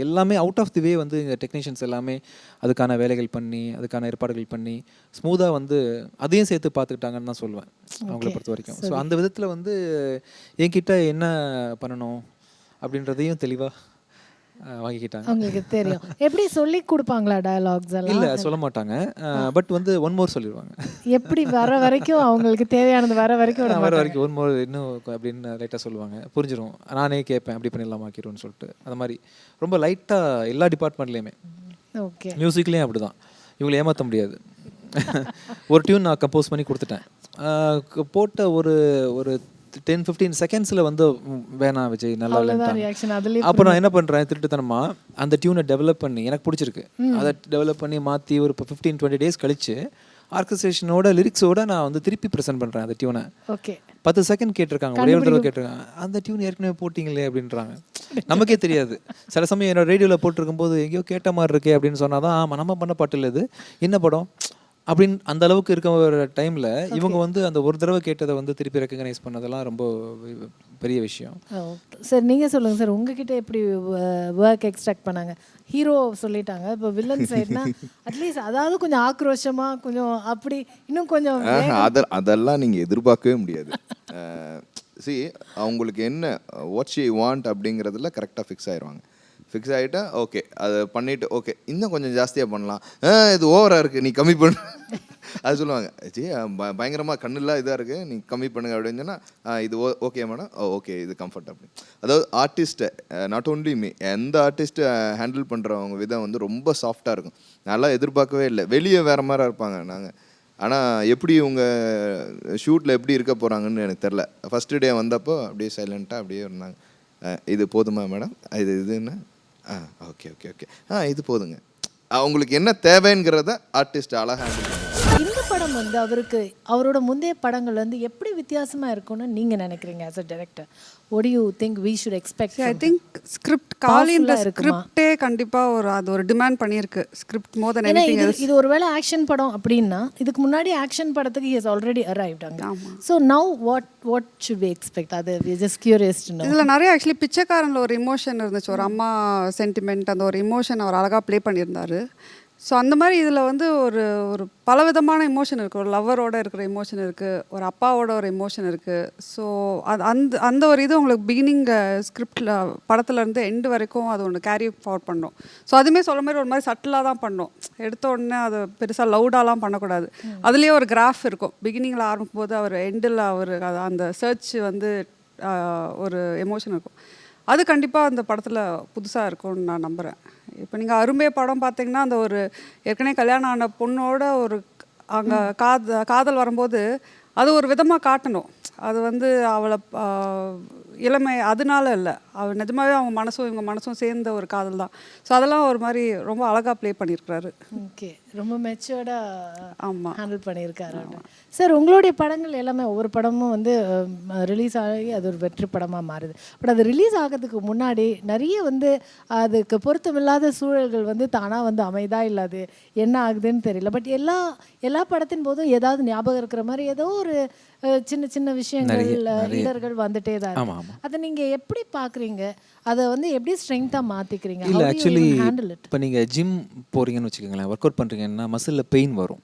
எல்லாமே அவுட் ஆஃப் தி வே வந்து எங்கள் டெக்னீஷியன்ஸ் எல்லாமே அதுக்கான வேலைகள் பண்ணி, அதுக்கான ஏற்பாடுகள் பண்ணி ஸ்மூத்தாக வந்து அதையும் சேர்த்து பார்த்துக்கிட்டாங்கன்னு தான் சொல்லுவேன் அவங்கள பொறுத்த வரைக்கும். ஸோ அந்த விதத்தில் வந்து என்கிட்ட என்ன பண்ணணும் அப்படின்றதையும் தெளிவாக வாங்கிக்கிட்டாங்க. உங்களுக்கு தெரியும். எப்படி சொல்லி கொடுப்பாங்களா டயலாக்ஸ் எல்லாம்? இல்லை சொல்ல மாட்டாங்க, பட் வந்து ஒன் மோர் சொல்லிடுவாங்க. எப்படி வர வரைக்கும் அவங்களுக்கு தேவையானது வர வரைக்கும் விட வர மாட்டாங்க. வரைக்கும் ஒன் மோர் இன்னும் அப்படின்னு லைட்டாக சொல்லுவாங்க. புரிஞ்சிடும், நானே கேட்பேன் அப்படி பண்ணிடலாம் ஆக்கிடும்னு சொல்லிட்டு. அது மாதிரி ரொம்ப லைட்டாக எல்லா டிபார்ட்மெண்ட்லேயுமே, ஓகே. மியூசிக்லேயும் அப்படி தான். இவங்களை ஏமாற்ற முடியாது. ஒரு டியூன் நான் கம்போஸ் பண்ணி கொடுத்துட்டேன். போட்ட ஒரு ஒரு 10-15 செகண்ட்ஸில் வந்து வேணாம் விஜய் நல்லா அவ்வளோதான் இல்லைன்ட்டாங்க. ரியாக்ஷன் அதுலேயே. அப்போ நான் என்ன பண்ணுறேன், திருட்டுத்தனமா அந்த டியூனை டெவலப் பண்ணி, எனக்கு பிடிச்சிருக்கு, அதை டெவலப் பண்ணி மாற்றி ஒரு 15-20 டேஸ் கழிச்சு ஆர்கஸ்ட்ரேஷனோட லிரிக்ஸோட நான் வந்து திருப்பி ப்ரெசென்ட் பண்ணுறேன் அந்த டியூனை. ஓகே. 10 செகண்ட் கேட்டிருக்காங்க, ஒரே ஒரு தடவை கேட்டிருக்காங்க, அந்த டியூன் ஏற்கனவே போட்டிங்களே அப்படின்றாங்க. நமக்கே தெரியாது. சில சமயம் என்னோட ரேடியோவில் போட்டிருக்கும் போது எங்கேயோ கேட்ட மாதிரி இருக்கே அப்படின்னு சொன்னால் தான் ஆமாம் நம்ம பண்ண பாட்டு இல்லை இது, என்ன படம் அப்படின்னு அந்த அளவுக்கு இருக்க ஒரு டைமில் இவங்க வந்து அந்த ஒரு தடவை கேட்டதை வந்து திருப்பி ரெக்கக்னைஸ் பண்ணதெல்லாம் ரொம்ப பெரிய விஷயம். சார் நீங்கள் சொல்லுங்கள் சார், உங்ககிட்ட எப்படி ஒர்க் எக்ஸ்ட்ராக்ட் பண்ணாங்க? ஹீரோ சொல்லிட்டாங்க, இப்போ வில்லன் சைட்னா அட்லீஸ்ட் அதாவது கொஞ்சம் ஆக்ரோஷமாக கொஞ்சம் அப்படி இன்னும் கொஞ்சம் அதெல்லாம் நீங்கள் எதிர்பார்க்கவே முடியாது. சி அவங்களுக்கு என்ன வாட் ஷி வாண்ட் அப்படிங்கிறதுல கரெக்டாக ஃபிக்ஸ் ஆயிடுவாங்க. ஃபிக்ஸ் ஆகிட்டா ஓகே, அதை பண்ணிவிட்டு ஓகே இன்னும் கொஞ்சம் ஜாஸ்தியாக பண்ணலாம், இது ஓவராக இருக்குது நீ கம்மி பண்ணு அது சொல்லுவாங்க. ஜி பயங்கரமாக கண்ணுலாம் இதாக இருக்குது நீ கம்மி பண்ணுங்க அப்படின்னு சொன்னால் இது ஓகே மேடம், ஓகே இது கம்ஃபர்ட் அப்படி. அதாவது ஆர்டிஸ்ட்டை நாட் ஓன்லி மீ, எந்த ஆர்டிஸ்ட்டை ஹேண்டில் பண்ணுறவங்க விதம் வந்து ரொம்ப சாஃப்டாக இருக்கும். நல்லா எதிர்பார்க்கவே இல்லை. வெளியே வேறு மாதிரி இருப்பாங்க நாங்கள், ஆனால் எப்படி இவங்க ஷூட்டில் எப்படி இருக்க போகிறாங்கன்னு எனக்கு தெரில. ஃபஸ்ட்டு டே வந்தப்போ அப்படியே சைலண்ட்டாக அப்படியே இருந்தாங்க. இது போதுமா மேடம், இதுன்னு ஓகே ஓகே ஓகே இது போதுங்க. அவங்களுக்கு என்ன தேவைங்கிறத ஆர்டிஸ்ட் அழகாக ஹேண்டில் பண்ணுவாங்க. இந்த படம் வந்து அவருக்கு அவரோட முந்தைய படங்கள் வந்து எப்படி வித்தியாசமாக இருக்கும்னு நீங்கள் நினைக்கிறீங்க as a director? what do you think we should expect? I think script காலின்ற ஸ்கிரிப்டே கண்டிப்பாக அது ஒரு டிமாண்ட் பண்ணியிருக்கு. ஸ்கிரிப்ட் மோர் தென் ஏன்னா எனிதிங் எல்ஸ். இது ஒருவேளை ஆக்ஷன் படம் அப்படின்னா இதுக்கு முன்னாடி ஆக்ஷன் படத்துக்கு he has already arrived அங்க. So now what should we expect? அது we just curious to know. இதில் நிறைய ஆக்சுவலி பிச்சைக்காரனில் ஒரு இமோஷன் இருந்துச்சு, ஒரு அம்மா சென்டிமெண்ட், அந்த ஒரு இமோஷன் அவர் அழகாக ப்ளே பண்ணியிருந்தார். ஸோ அந்த மாதிரி இதில் வந்து ஒரு ஒரு பலவிதமான இமோஷன் இருக்குது. ஒரு லவ்வரோட இருக்கிற இமோஷன் இருக்குது, ஒரு அப்பாவோட ஒரு இமோஷன் இருக்குது. ஸோ அந்த அந்த ஒரு இது உங்களுக்கு பிகினிங் ஸ்கிரிப்டில் படத்துலேருந்து எண்டு வரைக்கும் அது ஒன்று கேரி ஃபார்வர்ட் பண்ணோம். ஸோ அதுவுமே சொல்ல மாதிரி ஒரு மாதிரி சட்டிலாக தான் பண்ணோம். எடுத்த உடனே அது பெருசாக லவுடாலாம் பண்ணக்கூடாது. அதுலேயே ஒரு கிராஃப் இருக்கும். பிகினிங்கில் ஆரம்பிக்கும் போது அவர் எண்டில் அவர் அந்த சர்ச் வந்து ஒரு எமோஷன் இருக்கும். அது கண்டிப்பாக அந்த படத்தில் புதுசாக இருக்கும்னு நான் நம்புகிறேன். இப்போ நீங்கள் அரும்பே படம் பார்த்தீங்கன்னா அந்த ஒரு ஏற்கனவே கல்யாணம் ஆன பொண்ணோட ஒரு அங்கே காதல் வரும்போது அது ஒரு விதமாக காட்டணும். அது வந்து அவளை இளமை அதனால இல்லை, அவள் நிஜமாகவே அவங்க மனசும் இவங்க மனசும் சேர்ந்த ஒரு காதல் தான். ஸோ அதெல்லாம் ஒரு மாதிரி ரொம்ப அழகாக ப்ளே பண்ணியிருக்கிறாரு. ஓகே, ரொம்ப மெச்சூர்டாக ஆமாம் ஹேண்டில் பண்ணியிருக்காரு. சார் உங்களுடைய படங்கள் எல்லாமே ஒவ்வொரு படமும் வந்து ரிலீஸ் ஆகி அது ஒரு வெற்றி படமாக மாறுது. பட் அது ரிலீஸ் ஆகிறதுக்கு முன்னாடி நிறைய வந்து அதுக்கு பொருத்தமில்லாத சூழல்கள் வந்து தானாக வந்து அமைதா இல்லை அது என்ன ஆகுதுன்னு தெரியல. பட் எல்லா படத்தின் போதும் ஏதாவது ஞாபகம் இருக்கிற மாதிரி ஏதோ ஒரு சின்ன சின்ன விஷயங்கள் இடர்கள் வந்துட்டே தான் இருக்கு. அதை நீங்கள் எப்படி பார்க்குறீங்க? அதை வந்து எப்படி ஸ்ட்ரென்த்தாக மாற்றிக்கிறீங்க? இல்லை ஆக்சுவலி இப்போ நீங்கள் ஜிம் போகிறீங்கன்னு வச்சுக்கோங்களேன், ஒர்க் அவுட் பண்ணுறீங்கன்னா மசிலில் பெயின் வரும்.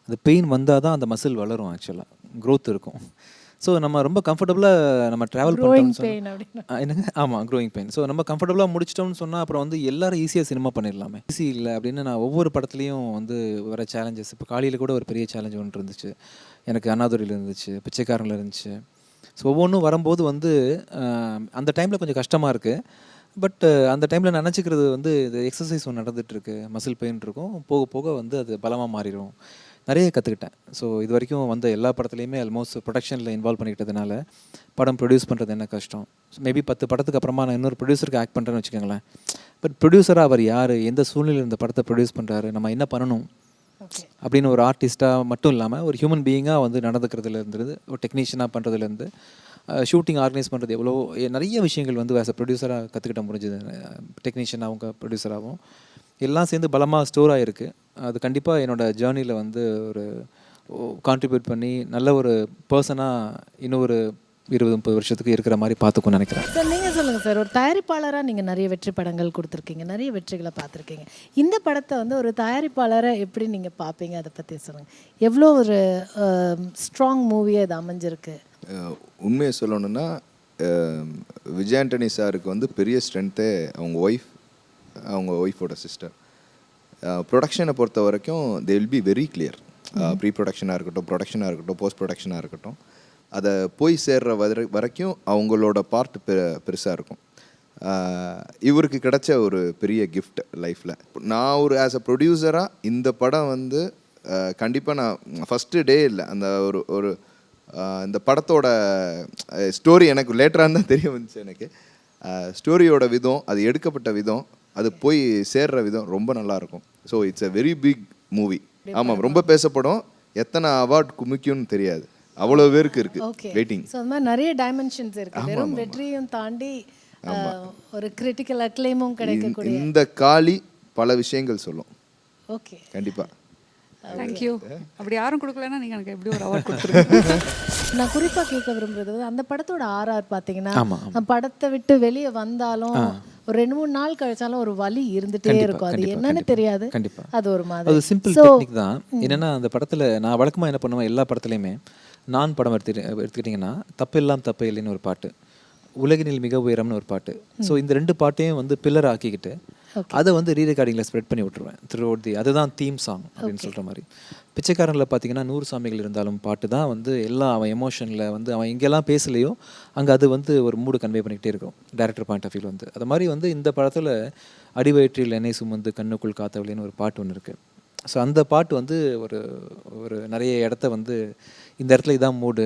அந்த பெயின் வந்தால் தான் அந்த மசில் வளரும், ஆக்சுவலாக க்ரோத் இருக்கும். ஸோ நம்ம ரொம்ப கம்ஃபர்டபுளாக நம்ம ட்ராவல் பண்ணிட்டோம்னு என்னங்க, ஆமாம் க்ரோயிங் பெயின். ஸோ நம்ம கம்ஃபர்டபுளாக முடிச்சிட்டோம்னு சொன்னால் அப்புறம் வந்து எல்லாரும் ஈஸியாக சினிமா பண்ணிடலாமே. ஈஸி இல்லை அப்படின்னு நான் ஒவ்வொரு படத்துலையும் வந்து வர சேலஞ்சஸ், இப்போ காலையில் கூட ஒரு பெரிய சேலஞ்ச் ஒன்று இருந்துச்சு எனக்கு, அண்ணாதுரையில் இருந்துச்சு, பிச்சைக்காரனில் இருந்துச்சு. ஸோ ஒவ்வொன்றும் வரும்போது வந்து அந்த டைமில் கொஞ்சம் கஷ்டமாக இருக்குது. பட் அந்த டைமில் நினச்சிக்கிறது வந்து இது எக்ஸசைஸ் ஒன்று நடந்துகிட்ருக்கு, மசில் பெயின் இருக்கும், போக போக வந்து அது பலமாக மாறிடும். நிறைய கற்றுக்கிட்டேன். ஸோ இது வரைக்கும் வந்த எல்லா படத்துலையுமே ஆல்மோஸ்ட் ப்ரொடக்ஷனில் இன்வால்வ் பண்ணிக்கிட்டதுனால படம் ப்ரொடியூஸ் பண்ணுறது என்ன கஷ்டம். மேபி 10 படத்துக்கு அப்புறமா நான் இன்னொரு ப்ரொடியூசருக்கு ஆக்ட் பண்ணுறேன்னு வச்சுக்கோங்களேன். பட் ப்ரொடியூசராக அவர் யார், எந்த சூழ்நிலையில் இந்த படத்தை ப்ரொடியூஸ் பண்ணுறாரு, நம்ம என்ன பண்ணணும் அப்படின்னு ஒரு ஆர்டிஸ்ட்டாக மட்டும் இல்லாமல் ஒரு ஹியூமன் பீயிங்காக வந்து நடந்துக்கிறதுலேருந்து, ஒரு டெக்னீஷியனாக பண்ணுறதுலேருந்து, ஷூட்டிங் ஆர்கனைஸ் பண்ணுறது, எவ்வளோ நிறைய விஷயங்கள் வந்து ஆஸ் அ ப்ரொடியூசராக கற்றுக்கிட்ட முடிஞ்சது. டெக்னீஷியனாகவும் ப்ரொடியூசராகவும் எல்லாம் சேர்ந்து பலமாக ஸ்டோர் ஆகிருக்கு. அது கண்டிப்பாக என்னோடய ஜேர்னியில் வந்து ஒரு கான்ட்ரிபியூட் பண்ணி நல்ல ஒரு பர்சனாக இன்னும் ஒரு 20-30 வருஷத்துக்கு இருக்கிற மாதிரி பார்த்துக்கணும்னு நினைக்கிறேன். சார் நீங்கள் சொல்லுங்கள் சார், ஒரு தயாரிப்பாளராக நீங்கள் நிறைய வெற்றி படங்கள் கொடுத்துருக்கீங்க, நிறைய வெற்றிகளை பார்த்துருக்கீங்க. இந்த படத்தை வந்து ஒரு தயாரிப்பாளரை எப்படி நீங்கள் பார்ப்பீங்க, அதை பற்றி சொல்லுங்கள். எவ்வளோ ஒரு ஸ்ட்ராங் மூவியாக இது அமைஞ்சிருக்கு? உண்மையை சொல்லணும்னா விஜய் ஆண்டனி சாருக்கு வந்து பெரிய ஸ்ட்ரென்த்தே அவங்க ஒய்ஃபோட சிஸ்டர். ப்ரொடக்ஷனை பொறுத்த வரைக்கும் they will be very clear. Pre ப்ரொடக்ஷனாக இருக்கட்டும், ப்ரொடக்ஷனாக இருக்கட்டும், போஸ்ட் ப்ரொடக்ஷனாக இருக்கட்டும், அதை போய் சேர்ற வரைக்கும் அவங்களோட பார்ட் பெருசாக இருக்கும். இவருக்கு கிடைச்ச ஒரு பெரிய கிஃப்ட் லைஃப்பில். நான் ஒரு ஆஸ் அ ப்ரொடியூசராக இந்த படம் வந்து கண்டிப்பாக நான் ஃபஸ்ட்டு டே இல்லை, அந்த ஒரு இந்த படத்தோட ஸ்டோரி எனக்கு லேட்டராக தான் தெரிய வந்துச்சு. எனக்கு ஸ்டோரியோட விதம், அது எடுக்கப்பட்ட விதம், அது போய் சேர்ற விதம் ரொம்ப நல்லாயிருக்கும். So it's a very big movie. ஆமாம், ரொம்ப பேசப்படும். எத்தனை அவார்ட் குமிக்கும்னு தெரியாது, அவ்வளோ பேருக்கு இருக்குது வெயிட்டிங். ஸோ அந்த மாதிரி நிறைய டைமென்ஷன்ஸ் இருக்குது. வெறும் வெற்றியும் தாண்டி ஒரு கிரிட்டிக்கல் அக்ளைமும் கிடைக்கக்கூடிய இந்த காளி பல விஷயங்கள் சொல்லும். ஓகே, கண்டிப்பாக. தேங்க்யூ. அப்படி யாரும் கொடுக்கலன்னா நீங்கள் எனக்கு எப்படி ஒரு அவார்ட் கொடுத்துருங்க. நான் குறிப்பாக கேட்க விரும்புறது அந்த படத்தோட ஆர்ஆர் பார்த்தீங்கன்னா, படத்தை விட்டு வெளியே வந்தாலும் ஒரு 2-3 நாள் கழிச்சாலும் ஒரு வலி இருந்துகிட்டே இருக்கும். அது என்னன்னு தெரியாது. கண்டிப்பாக அது ஒரு மாதிரி அது சிம்பிள் டெக்னிக் தான். என்னென்னா அந்த படத்தில் நான் வழக்கமாக என்ன பண்ணுவேன், எல்லா படத்துலையுமே நான் படம் எடுத்துக்கிட்டிங்கன்னா தப்பெல்லாம் தப்பே இல்லைன்னு ஒரு பாட்டு, உலகினில் மிக உயரம்னு ஒரு பாட்டு. ஸோ இந்த 2 பாட்டையும் வந்து பில்லர் ஆக்கிக்கிட்டு அதை வந்து ரீரெக்கார்டிங்கில் ஸ்ப்ரெட் பண்ணி விட்டுருவேன் த்ரூ அவுட் அதுதான் தீம் சாங் அப்படின்னு சொல்கிற மாதிரி. பிச்சைக்காரனில் பார்த்தீங்கன்னா 100 சாமிகள் இருந்தாலும் பாட்டு தான் வந்து எல்லாம் அவன் எமோஷனில் வந்து அவன் எங்கெல்லாம் பேசலையோ அங்கே அது வந்து ஒரு மூடு கன்வே பண்ணிக்கிட்டே இருக்கும் டேரக்டர் பாயிண்ட் ஆஃப் வியூ வந்து. அது மாதிரி வந்து இந்த படத்தில் அடிவயிற்றில் என்னை சுமந்து கண்ணுக்குள் காத்தவளின்னு ஒரு பாட்டு ஒன்று இருக்குது. ஸோ அந்த பாட்டு வந்து ஒரு நிறைய இடத்த வந்து இந்த இடத்துல இதான் மூடு,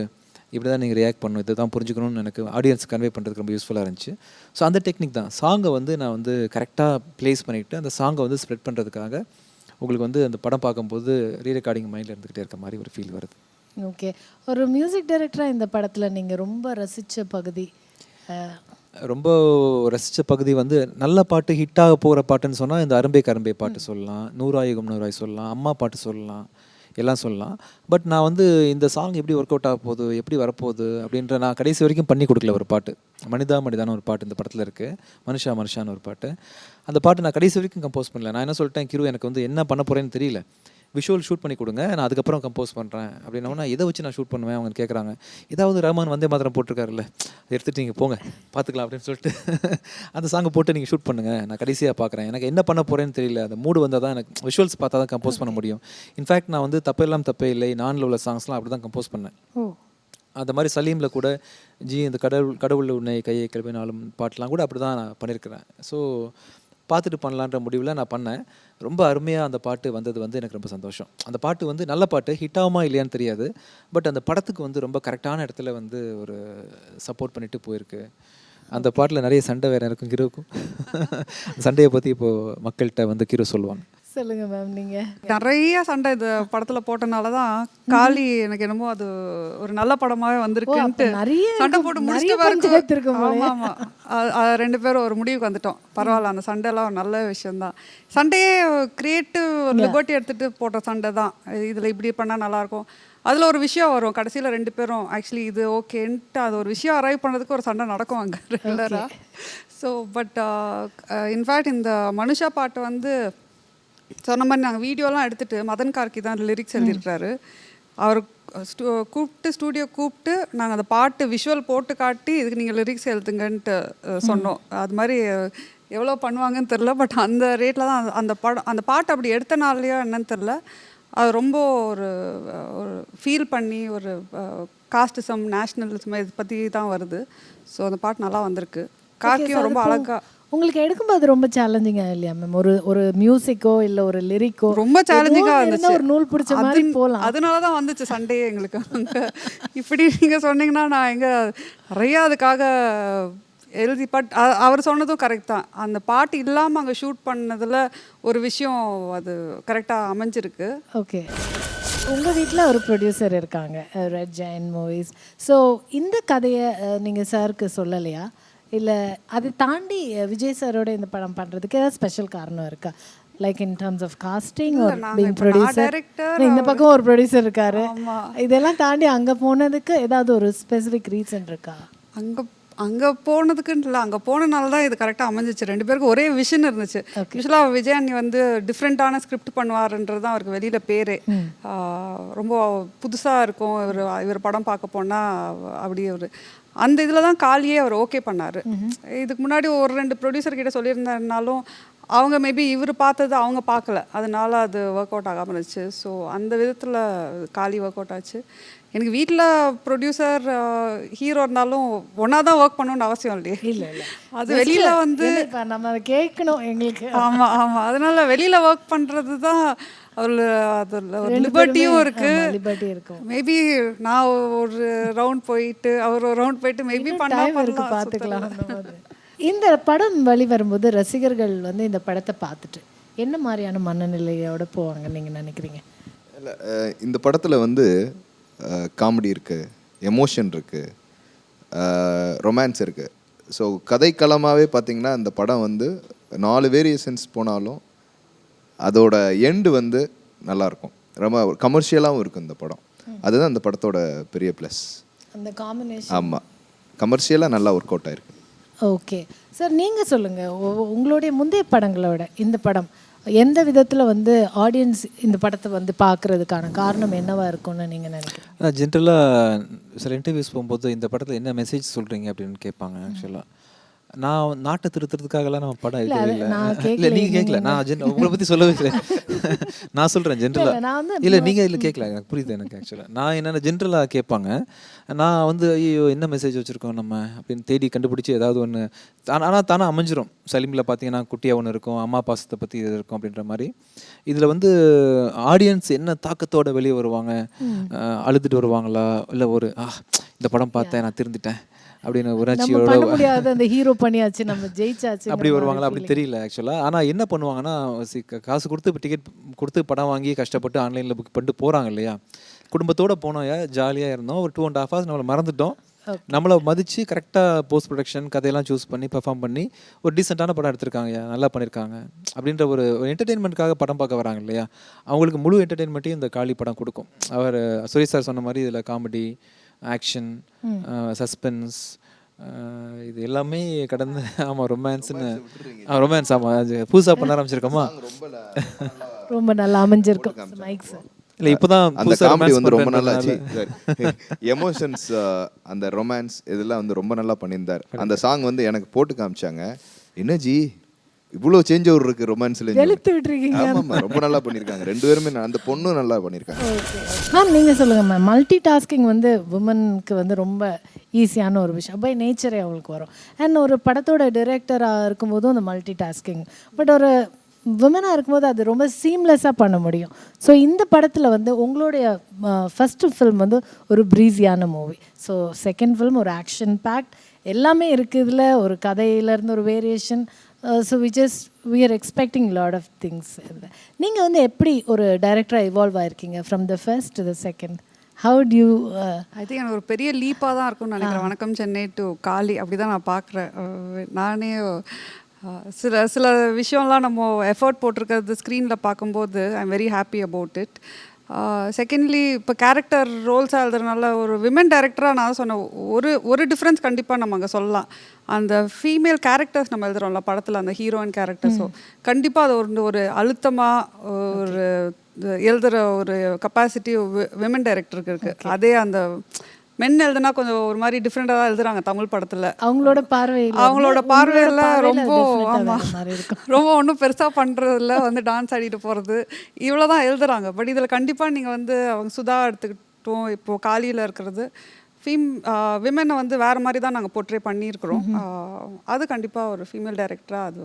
இப்படி தான் நீங்கள் ரியாக்ட் பண்ணணும், இதை தான் புரிஞ்சுக்கணும்னு எனக்கு ஆடியன்ஸ் கன்வே பண்ணுறதுக்கு ரொம்ப யூஸ்ஃபுல்லாக இருந்துச்சு. ஸோ அந்த டெக்னிக் தான் சாங்கை வந்து நான் வந்து கரெக்டாக ப்ளேஸ் பண்ணிவிட்டு அந்த சாங்கை வந்து ஸ்ப்ரெட் பண்ணுறதுக்காக உங்களுக்கு வந்து அந்த படம் பார்க்கும்போது ரீரெக்கார்டிங் மைண்டில் இருந்துக்கிட்டே இருக்க மாதிரி ஒரு ஃபீல் வருது. ஓகே, ஒரு மியூசிக் டைரக்டராக இந்த படத்தில் நீங்கள் ரொம்ப ரசித்த பகுதி? ரொம்ப ரசித்த பகுதி வந்து நல்ல பாட்டு ஹிட்டாக போகிற பாட்டுன்னு சொன்னால் இந்த அரும்பே கரும்பே பாட்டு சொல்லலாம், நூறாயுகம் நூறாய் சொல்லலாம், அம்மா பாட்டு சொல்லலாம், எல்லாம் சொல்லலாம். பட் நான் வந்து இந்த சாங் எப்படி ஒர்க் அவுட் ஆக போகுது, எப்படி வரப்போகுது அப்படின்ற நான் கடைசி வரைக்கும் பண்ணி கொடுக்கல. ஒரு பாட்டு மனிதா மனிதான ஒரு பாட்டு இந்த படத்தில் இருக்குது, மனுஷா மனுஷான்னு ஒரு பாட்டு. அந்த பாட்டு நான் கடைசி வரைக்கும் கம்போஸ் பண்ணல. நான் என்ன சொல்லிட்டேன், கிரு எனக்கு வந்து என்ன பண்ண போகிறேன்னு தெரியல, விஷுவல் ஷூட் பண்ணி கொடுங்க, நான் அதுக்கப்புறம் கம்போஸ் பண்ணுறேன் அப்படின்னா இதை வச்சு நான் ஷூட் பண்ணுவேன். அவங்க கேட்குறாங்க, ஏதாவது ரஹ்மான் வந்தே மாத்திரம் போட்டிருக்காருல்ல, எடுத்துகிட்டு நீங்கள் போங்க பார்த்துக்கலாம் அப்படின்னு சொல்லிட்டு அந்த சாங்கை போட்டு நீங்கள் ஷூட் பண்ணுங்கள், நான் கடைசியாக பார்க்குறேன், எனக்கு என்ன பண்ண போகிறேன்னு தெரியல, அந்த மூடு வந்தால் தான் எனக்கு விஷுவல்ஸ் பார்த்தா தான் கம்போஸ் பண்ண முடியும். இன்ஃபேக்ட் நான் வந்து தப்பெல்லாம் தப்பே இல்லை நானில் உள்ள சாங்ஸ்லாம் அப்படி தான் கம்போஸ் பண்ணேன். அந்த மாதிரி சலீமில் கூட இந்த கடவுள் உன்னை கையை கிளம்பினாலும் பாட்டெலாம் கூட அப்படி தான் நான் பண்ணியிருக்கிறேன். ஸோ பார்த்துட்டு பண்ணலான்ற முடிவில் நான் பண்ணேன். ரொம்ப அருமையாக அந்த பாட்டு வந்தது வந்து எனக்கு ரொம்ப சந்தோஷம். அந்த பாட்டு வந்து நல்ல பாட்டு, ஹிட் ஆகுமா இல்லையான்னு தெரியாது, பட் அந்த படத்துக்கு வந்து ரொம்ப கரெக்டான இடத்துல வந்து ஒரு சப்போர்ட் பண்ணிட்டு போயிருக்கு. அந்த பாட்டில் நிறைய சண்டை வேறு இருக்கும் கிருவுக்கும். சண்டையை பற்றி இப்போது மக்கள்கிட்ட வந்து கிரு சொல்லுவாங்க. சொல்லுங்க மேம். நீங்கள் நிறைய சண்டை இந்த படத்தில் போட்டனால தான் காளி எனக்கு என்னமோ அது ஒரு நல்ல படமாகவே வந்திருக்குன்ட்டு நிறைய சண்டை போட்டு முடிச்சுட்டு ஆமாம் ஆமாம் 2 பேரும் ஒரு முடிவுக்கு வந்துட்டோம். பரவாயில்ல, அந்த சண்டைலாம் ஒரு நல்ல விஷயந்தான். சண்டையே கிரியேட்டிவ் லிபர்ட்டி எடுத்துகிட்டு போட்ட சண்டை தான். இதில் இப்படி பண்ணால் நல்லாயிருக்கும், அதில் ஒரு விஷயம் வரும், கடைசியில் 2 பேரும் ஆக்சுவலி இது ஓகேன்ட்டு அது ஒரு விஷயம் அரைவ் பண்ணுறதுக்கு ஒரு சண்டை நடக்கும் அங்கே ரெகுலராக. ஸோ பட் இன்ஃபேக்ட் இந்த மனுஷா பாட்டு வந்து சொன்ன மாதிரி நாங்கள் வீடியோலாம் எடுத்துகிட்டு மதன் கார்கி தான் லிரிக்ஸ் எழுதியிருக்கிறாரு. அவர் ஸ்டூடியோ கூப்பிட்டு நாங்கள் அந்த பாட்டு விஷுவல் போட்டு காட்டி இதுக்கு நீங்கள் லிரிக்ஸ் எழுதுங்கன்ட்டு சொன்னோம். அது மாதிரி எவ்வளோ பண்ணுவாங்கன்னு தெரில, பட் அந்த ரேட்டில் தான் அந்த பாட்டு அப்படி எடுத்தனாலையோ என்னன்னு தெரில, அது ரொம்ப ஒரு ஃபீல் பண்ணி ஒரு காஸ்டிசம் நேஷ்னலிசம் இதை பற்றி தான் வருது. ஸோ அந்த பாட்டு நல்லா வந்திருக்கு. கார்கியும் ரொம்ப அழகாக. உங்களுக்கு எடுக்கும்போது ரொம்ப சேலஞ்சிங்காக இல்லையா மேம்? ஒரு மியூசிக்கோ இல்லை ஒரு லிரிக்கோ ரொம்ப சேலஞ்சிங்காக இருந்துச்சு. ஒரு நூல் பிடிச்ச மாதிரி போகலாம். அதனால தான் வந்துச்சு சண்டையே எங்களுக்கு. இப்படி நீங்கள் சொன்னீங்கன்னா நான் எங்கே நிறையா அதுக்காக எழுதி அவர் சொன்னதும் கரெக்ட் தான். அந்த பாட்டு இல்லாமல் அங்கே ஷூட் பண்ணதில் ஒரு விஷயம் அது கரெக்டாக அமைஞ்சிருக்கு. ஓகே, உங்கள் வீட்டில் ஒரு ப்ரொடியூசர் இருக்காங்க, ரெட் ஜெயண்ட் மூவிஸ். ஸோ இந்த கதையை நீங்கள் சாருக்கு சொல்லலையா, இல்லை அதை தாண்டி விஜய் சாரோட இந்த படம் பண்ணுறதுக்கு ஏதாவது ஸ்பெஷல் காரணம் இருக்கா? Like in terms of casting இல்ல, ஒரு நாங்க பீங் இப்ப நான் ப்ரொடியூசர் director, இந்த பக்கம் ஒரு ப்ரொடியூசர் இருக்காரு ஆமா. இதெல்லாம் தாண்டி அங்கே போனதுக்கு ஏதாவது ஒரு ஸ்பெசிஃபிக் ரீசன் இருக்கா? அங்கே அங்கே போனதுக்குன்ட்டு இல்லை, அங்கே போனனால தான் இது கரெக்டாக அமைஞ்சிச்சு. 2 பேருக்கும் ஒரே விஷன் இருந்துச்சு. யூஸ்வலாக விஜயாண்ணி வந்து டிஃப்ரெண்ட்டான ஸ்கிரிப்ட் பண்ணுவாருன்றது தான் அவருக்கு வெளியில் பேரே. ரொம்ப புதுசாக இருக்கும். இவர் படம் பார்க்க போனால் அப்படியே ஒரு அந்த இதில் தான் காலியே அவர் ஓகே பண்ணார். இதுக்கு முன்னாடி ஒரு 2 ப்ரொடியூசர் கிட்ட சொல்லியிருந்தாருனாலும் அவங்க மேபி இவர் பார்த்தது அவங்க பார்க்கல, அதனால அது ஒர்க் அவுட் ஆகாமல் இருந்துச்சு. ஸோ அந்த விதத்தில் காலி ஒர்க் அவுட் ஆச்சு. எனக்கு வீட்டில் ப்ரொடியூசர் ஹீரோ இருந்தாலும் ஒன்றா தான் ஒர்க் பண்ணணும்னு அவசியம் இல்லையே. இல்லை இல்லை அது வெளியில் வந்து இப்போ நம்ம அதை கேட்கணும் எங்களுக்கு. ஆமாம் ஆமாம், அதனால வெளியில் ஒர்க் பண்ணுறது தான் அதில் அதில் ஒரு லிபர்ட்டியும் இருக்குது. லிபர்ட்டி இருக்கும். மேபி நான் ஒரு ரவுண்ட் போயிட்டு அவர் ஒரு ரவுண்ட் போயிட்டு மேபி டைம் இருக்கு பார்த்துக்கலாம் அந்த மாதிரி. இந்த படம் வெளிவரும்போது ரசிகர்கள் வந்து இந்த படத்தை பார்த்துட்டு என்ன மாதிரியான மனநிலையோட போவாங்க நீங்கள் நினைக்கிறீங்க? இல்லை, இந்த படத்தில் வந்து காமெடி இருக்குது, எமோஷன் இருக்குது, ரொமான்ஸ் இருக்குது. ஸோ கதைக்களமாகவே பார்த்திங்கன்னா இந்த படம் வந்து 4 வேரியேஷன்ஸ் போனாலும் அதோட எண்டு வந்து நல்லாயிருக்கும். ரொம்ப கமர்ஷியலாகவும் இருக்கும் இந்த படம். அதுதான் இந்த படத்தோட பெரிய ப்ளஸ். அந்த காம்பினேஷன். ஆமாம், கமர்ஷியலாக நல்லா ஒர்க் அவுட் ஆயிருக்கு. ஓகே சார், நீங்கள் சொல்லுங்கள், உங்களுடைய முந்தைய படங்களோட இந்த படம் எந்த விதத்தில் வந்து ஆடியன்ஸ் இந்த படத்தை வந்து பார்க்குறதுக்கான காரணம் என்னவாக இருக்கும்னு நீங்கள் நினைக்கிறீங்க? ஜென்ரலாக சில இன்டர்வியூஸ் போகும்போது இந்த படத்தில் என்ன மெசேஜ் சொல்கிறீங்க அப்படின்னு கேட்பாங்க. ஆக்சுவலாக நான் நாட்டை திருத்துறதுக்காகலாம் நம்ம படம் எடுக்கவே இல்லை. இல்லை, நீங்கள் கேட்கல, நான் உங்களை பற்றி சொல்லவே இல்லை. நான் சொல்கிறேன் ஜென்ரலாக. இல்லை, நீங்கள் இதில் கேட்கல, எனக்கு புரியுது. எனக்கு ஆக்சுவலாக நான் என்னென்ன ஜென்ரலாக கேட்பாங்க. நான் வந்து ஐயோ என்ன மெசேஜ் வச்சுருக்கோம் நம்ம அப்படின்னு தேடி கண்டுபிடிச்சி ஏதாவது ஒன்று ஆனால் தானே அமைஞ்சிரும். சலீமில் பார்த்தீங்கன்னா குட்டியாக ஒன்று இருக்கும், அம்மா பாசத்தை பற்றி இது இருக்கும் அப்படின்ற மாதிரி. இதில் வந்து ஆடியன்ஸ் என்ன தாக்கத்தோட வெளியே வருவாங்க, அழுதுட்டு வருவாங்களா, இல்லை ஒரு இந்த படம் பார்த்தேன் நான் திருந்திட்டேன் அப்படின்னு உணர்ச்சியோட முடியாது, அந்த ஹீரோ பண்ணியாச்சு நம்ம ஜெயிச்சாச்சு அப்படி வருவாங்களா அப்படி தெரியல ஆக்சுவலாக. ஆனால் என்ன பண்ணுவாங்கன்னா காசு கொடுத்து இப்போ டிக்கெட் கொடுத்து படம் வாங்கி கஷ்டப்பட்டு ஆன்லைனில் புக் பண்ணிட்டு போகிறாங்க இல்லையா. குடும்பத்தோடு போனோம், ஜாலியாக இருந்தோம், ஒரு 2.5 hours நம்மளை மறந்துட்டோம். நம்மளை மதித்து கரெக்டாக போஸ்ட் ப்ரொடக்ஷன் கதையெல்லாம் சூஸ் பண்ணி பெர்ஃபார்ம் பண்ணி ஒரு டீசெண்டான படம் எடுத்திருக்காங்க, நல்லா பண்ணியிருக்காங்க அப்படின்ற ஒரு என்டர்டெயின்மெண்ட்காக படம் பார்க்க வராங்க இல்லையா. அவங்களுக்கு முழு என்டர்டெயின்மெண்ட்டையும் இந்த காளி படம் கொடுக்கும். அவர் சுரேஷ் சார் சொன்ன மாதிரி இதில் காமெடி, ஆக்ஷன், சஸ்பென்ஸ், இது எல்லாமே கடந்து. ஆமாம், ரொமான்ஸ்னு ரொமான்ஸ். ஆமாம், புதுசாக பண்ண ஆரம்பிச்சிருக்கோமா, ரொம்ப நல்லா அமைஞ்சிருக்கும் மைக் சார். இல்லை இப்போதான் அந்த காமெடி வந்து ரொம்ப நல்லா எமோஷன்ஸ், அந்த ரொமான்ஸ் இதெல்லாம் வந்து ரொம்ப நல்லா பண்ணியிருந்தார். அந்த சாங் வந்து எனக்கு போட்டு காமிச்சாங்க, என்ன ஜி இவ்வளோ சேஞ்ச் ஓவர் இருக்கு ரொமான்ஸ்ல, வெளுத்து விட்டுருக்கீங்க. ஆமாம், ரொம்ப நல்லா பண்ணியிருக்காங்க 2 பேருமே. அந்த பொண்ணும் நல்லா பண்ணியிருக்காங்க. மேம் நீங்கள் சொல்லுங்கள் மேம், மல்டி டாஸ்கிங் வந்து உமனுக்கு வந்து ரொம்ப ஈஸியான ஒரு விஷயம், பை நேச்சரே அவங்களுக்கு வரும். அண்ட் ஒரு படத்தோட டிரெக்டராக இருக்கும்போதும் அந்த மல்டி டாஸ்கிங், பட் ஒரு விமனாக இருக்கும்போது அது ரொம்ப சீம்லெஸ்ஸாக பண்ண முடியும். ஸோ இந்த படத்தில் வந்து உங்களுடைய ஃபஸ்ட்டு ஃபில்ம் வந்து ஒரு ப்ரீஸியான மூவி, ஸோ செகண்ட் ஃபில்ம் ஒரு ஆக்ஷன் பேக்ட் எல்லாமே இருக்குது இதில், ஒரு கதையிலேருந்து ஒரு variation. So we are expecting lot of things. நீங்கள் வந்து எப்படி ஒரு டைரக்டராக இவால்வ் ஆயிருக்கீங்க from the first to the second? How do you? I think எனக்கு ஒரு பெரிய லீப்பாக தான் இருக்கும்னு நினைக்கிறேன். வணக்கம் சென்னை டு காளி அப்படி தான் நான் பார்க்குறேன். நானே சில விஷயம்லாம் நம்ம எஃபர்ட் போட்டிருக்கிறது ஸ்க்ரீனில் பார்க்கும்போது I am very happy about it. Secondly இப்போ கேரக்டர் ரோல்ஸாக எழுதுறதுனால ஒரு விமன் டைரக்டராக நான் சொன்னேன், ஒரு டிஃப்ரென்ஸ் கண்டிப்பாக நம்ம அங்கே சொல்லலாம். அந்த ஃபீமேல் கேரக்டர்ஸ் நம்ம எழுதுகிறோம்ல படத்தில், அந்த ஹீரோயின் கேரக்டர்ஸோ கண்டிப்பாக அது ஒரு அழுத்தமாக ஒரு எழுதுகிற ஒரு கெப்பாசிட்டி விமன் டைரக்டருக்கு இருக்குது. அதே அந்த மென் எழுதுனா கொஞ்சம் ஒரு மாதிரி டிஃப்ரெண்டாக தான் எழுதுறாங்க தமிழ் படத்தில். அவங்களோட பார்வையில் ரொம்ப ரொம்ப ஒன்றும் பெருசாக பண்ணுறதில்ல, வந்து டான்ஸ் ஆடிட்டு போகிறது இவ்வளோ தான் எழுதுறாங்க. பட் இதில் கண்டிப்பாக நீங்கள் வந்து அவங்க சுதா எடுத்துக்கிட்டோம், இப்போது காலியில் இருக்கிறது விமனை வந்து வேறு மாதிரி தான் நாங்கள் போர்ட்ரே பண்ணியிருக்கிறோம். அது கண்டிப்பாக ஒரு ஃபீமேல் டைரக்டராக அது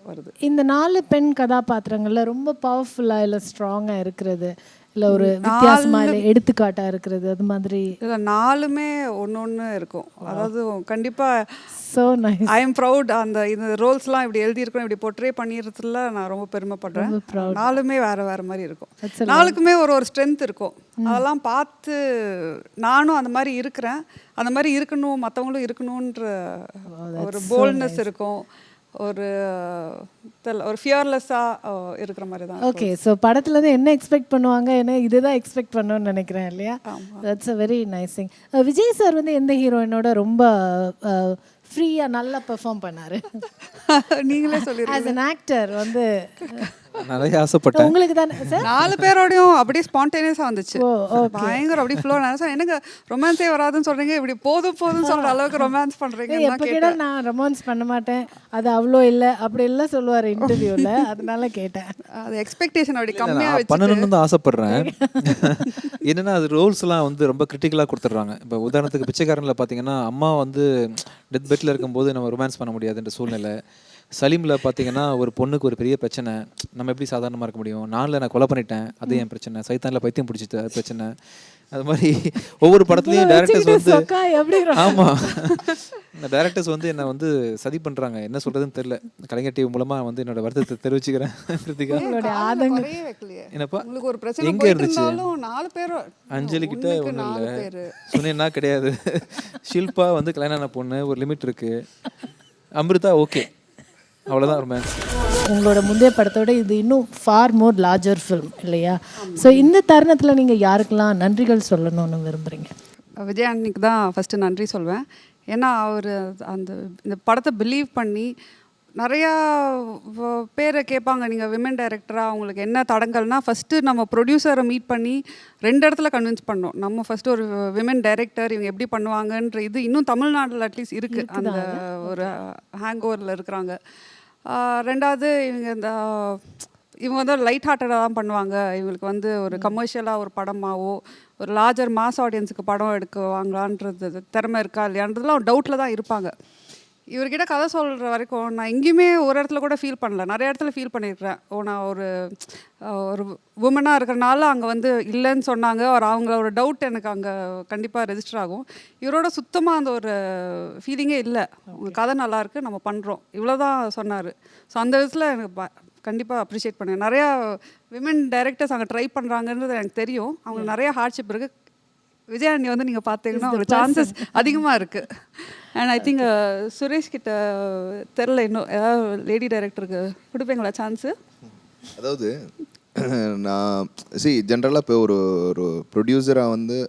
வருது. இந்த 4 பெண் கதாபாத்திரங்களில் ரொம்ப பவர்ஃபுல்லாக இல்லை ஸ்ட்ராங்காக இருக்கிறது, இல்லை ஒரு வித்தியாசமாக இல்லை எடுத்துக்காட்டாக இருக்கிறது, அது மாதிரி இல்லை 4மே ஒன்று இருக்கும். அதாவது கண்டிப்பாக so nice, I am proud. அந்த இந்த ரோல்ஸ்லாம் இப்படி எழுதியிருக்கோம், இப்படி போர்ட்ரே பண்ணிடுறதுல நான் ரொம்ப பெருமைப்படுறேன். 4மே வேறு மாதிரி இருக்கும், 4க்குமே ஒரு ஸ்ட்ரென்த் இருக்கும். அதெல்லாம் பார்த்து நானும் அந்த மாதிரி இருக்கிறேன், அந்த மாதிரி இருக்கணும், மற்றவங்களும் இருக்கணுன்ற ஒரு போல்ட்னஸ் இருக்கும். ஒரு ஒரு ஃபியர்லெஸ்ஸாக இருக்கிற மாதிரி தான். ஓகே, ஸோ படத்துலேருந்து என்ன எக்ஸ்பெக்ட் பண்ணுவாங்க, என்ன இதுதான் எக்ஸ்பெக்ட் பண்ணணும்னு நினைக்கிறேன் இல்லையா? That's a very nice thing. Vijay sir வந்து எந்த ஹீரோயினோட ரொம்ப ஃப்ரீயாக நல்லா பெர்ஃபார்ம் பண்ணார்? நீங்களே சொல்லிடுங்க. ஆஸ் அன் ஆக்டர் வந்து நிறைய ஆசைப்பட்டேன். உங்களுக்கு தானே சார்? 4 பேரோடையும் அப்படியே ஸ்பான்டேனியஸாக வந்துச்சு. பயங்கர அப்படியே ஃப்ளோ. நான் எனக்கு ரொமான்ஸே வராதுன்னு சொல்கிறீங்க, இப்படி போதும் போதும்னு சொல்கிற அளவுக்கு ரொமான்ஸ் பண்ணுறீங்க. எப்போ கேட்டால் நான் ரொமான்ஸ் பண்ண மாட்டேன், அது அவ்வளோ இல்லை அப்படி எல்லாம் சொல்லுவார் இன்டர்வியூவில், அதனால கேட்டேன். அது எக்ஸ்பெக்டேஷன் அப்படி கம்மியாக வச்சு பண்ணணும்னு தான் ஆசைப்படுறேன். என்னன்னா அது ரோல்ஸ்லாம் வந்து ரொம்ப கிரிட்டிக்கலாக கொடுத்துட்றாங்க. இப்போ உதாரணத்துக்கு பிச்சைக்காரனில் பார்த்தீங்கன்னா அம்மா வந்து டெத் பெட்டில் இருக்கும்போது நம்ம ரொமான்ஸ் பண்ண முடியாதுன்ற சூழ்நிலை. சலீமில் பார்த்தீங்கன்னா ஒரு பொண்ணுக்கு ஒரு பெரிய பிரச்சனை, நம்ம எப்படி சாதாரணமாக இருக்க முடியும்? நானில் நான் கொலை பண்ணிட்டேன், அது என் பிரச்சனை. சைத்தானில் பைத்தியம் பிடிச்சிட்டு அது பிரச்சனை. அது மாதிரி ஒவ்வொரு படத்துலையும் டேரக்டர்ஸ் வந்து ஆமாம், இந்த டேரக்டர்ஸ் வந்து என்னை வந்து சதி பண்ணுறாங்க. என்ன சொல்கிறதுன்னு தெரியல. கலைஞர் டிவி மூலமாக வந்து என்னோட வருத்தத்தை தெரிவிச்சுக்கிறேன். என்னப்பா உங்களுக்கு ஒரு பிரச்சனை எங்கே இருந்துச்சு? 4 பேர் அஞ்சலி கிட்ட ஒன்றும் இல்லை, சுனேன்னா கிடையாது, ஷில்பா வந்து கல்யாணம் பொண்ணு, ஒரு லிமிட் இருக்குது, அமிர்தா ஓகே, அவ்வளோதான் ரொமான்ஸ். உங்களோட முந்தைய படத்தோட இது இன்னும் ஃபார் மோர் லார்ஜர் ஃபில்ம் இல்லையா? ஸோ இந்த தருணத்தில் நீங்கள் யாருக்கெல்லாம் நன்றிகள் சொல்லணும்னு விரும்புகிறீங்க? விஜய் ஆண்டனிக்கு தான் ஃபஸ்ட்டு நன்றி சொல்வேன். ஏன்னா அவர் இந்த படத்தை பிலீவ் பண்ணி நிறையா பேரை கேட்பாங்க, நீங்கள் விமன் டைரக்டராக அவங்களுக்கு என்ன தடங்கள்னா, ஃபஸ்ட்டு நம்ம ப்ரொடியூசரை மீட் பண்ணி 2 இடத்துல கன்வின்ஸ் பண்ணோம். நம்ம ஃபஸ்ட்டு ஒரு விமன் டைரக்டர் இவங்க எப்படி பண்ணுவாங்கன்ற இது இன்னும் தமிழ்நாட்டில் அட்லீஸ்ட் இருக்குது, அந்த ஒரு ஹேங் ஓவரில் இருக்கிறாங்க. 2வது இவங்க வந்து லைட் ஹார்ட்டடாக தான் பண்ணுவாங்க, இவங்களுக்கு வந்து ஒரு கமர்ஷியலாக ஒரு படமாவோ ஒரு லார்ஜர் மாஸ் ஆடியன்ஸுக்கு படம் எடுக்குவாங்களான்றது திறமை இருக்கா இல்லையான்றதுலாம் டவுட்டில் தான் இருப்பாங்க. இவர்கிட்ட கதை சொல்கிற வரைக்கும் நான் எங்கேயுமே ஒரு இடத்துல கூட ஃபீல் பண்ணல, நிறைய இடத்துல ஃபீல் பண்ணியிருக்கிறேன். நான் ஒரு உமனாக இருக்கிறனால அங்கே வந்து இல்லைன்னு சொன்னாங்க, அவங்களோட டவுட் எனக்கு அங்கே கண்டிப்பாக ரெஜிஸ்டர் ஆகும். இவரோட சுத்தமாக அந்த ஒரு ஃபீலிங்கே இல்லை. உங்கள் கதை நல்லாயிருக்கு, நம்ம பண்ணுறோம், இவ்வளோதான் சொன்னார். ஸோ அந்த விதத்தில் எனக்கு கண்டிப்பாக அப்ரிஷியேட் பண்ணுவேன். நிறையா விமன் டைரக்டர்ஸ் அங்கே ட்ரை பண்ணுறாங்கன்றது எனக்கு தெரியும். அவங்களுக்கு நிறையா ஹார்ட்ஷிப் இருக்குது. விஜயாண்டி வந்து நீங்கள் பார்த்தீங்கன்னா ஒரு சான்சஸ் அதிகமாக இருக்குது. அண்ட் ஐ திங்க் சுரேஷ் கிட்ட தெரில, இன்னும் ஏதாவது லேடி டைரக்டருக்கு கொடுப்பீங்களா சான்ஸு? அதாவது நான் ஜென்ரலாக இப்போ ஒரு ப்ரொடியூசராக வந்து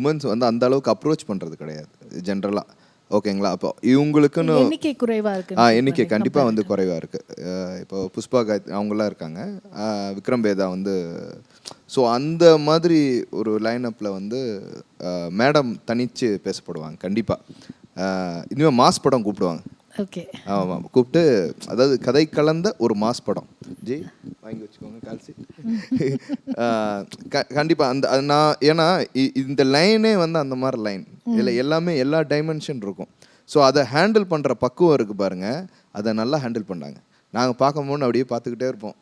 உமன்ஸ் வந்து அந்த அளவுக்கு அப்ரோச் பண்ணுறது கிடையாது ஜென்ரலாக. ஓகேங்களா? அப்போ இவங்களுக்குன்னு எண்ணிக்கை குறைவாக இருக்குது. எண்ணிக்கை கண்டிப்பாக வந்து குறைவாக இருக்குது. இப்போ புஷ்பா அவங்களாம் இருக்காங்க, விக்ரம் வேதா வந்து. ஸோ அந்த மாதிரி ஒரு லைனப்பில் வந்து மேடம் தனித்து பேசப்படுவாங்க கண்டிப்பாக. இனிமேல் மாஸ் படம் கூப்பிடுவாங்க. ஓகே, ஆமாம், கூப்பிட்டு அதாவது கதை கலந்த ஒரு மாஸ் படம். ஜி வாங்கி வச்சுக்கோங்க கால்சி. கண்டிப்பாக ஏன்னா இந்த லைனே வந்து அந்த மாதிரி லைன் இல்லை, எல்லாமே எல்லா டைமென்ஷன் இருக்கும். ஸோ அதை ஹேண்டில் பண்ணுற பக்குவம் இருக்குது பாருங்கள், அதை நல்லா ஹேண்டில் பண்ணாங்க. நாங்கள் பார்க்கும்போது அப்படியே பார்த்துக்கிட்டே இருப்போம்.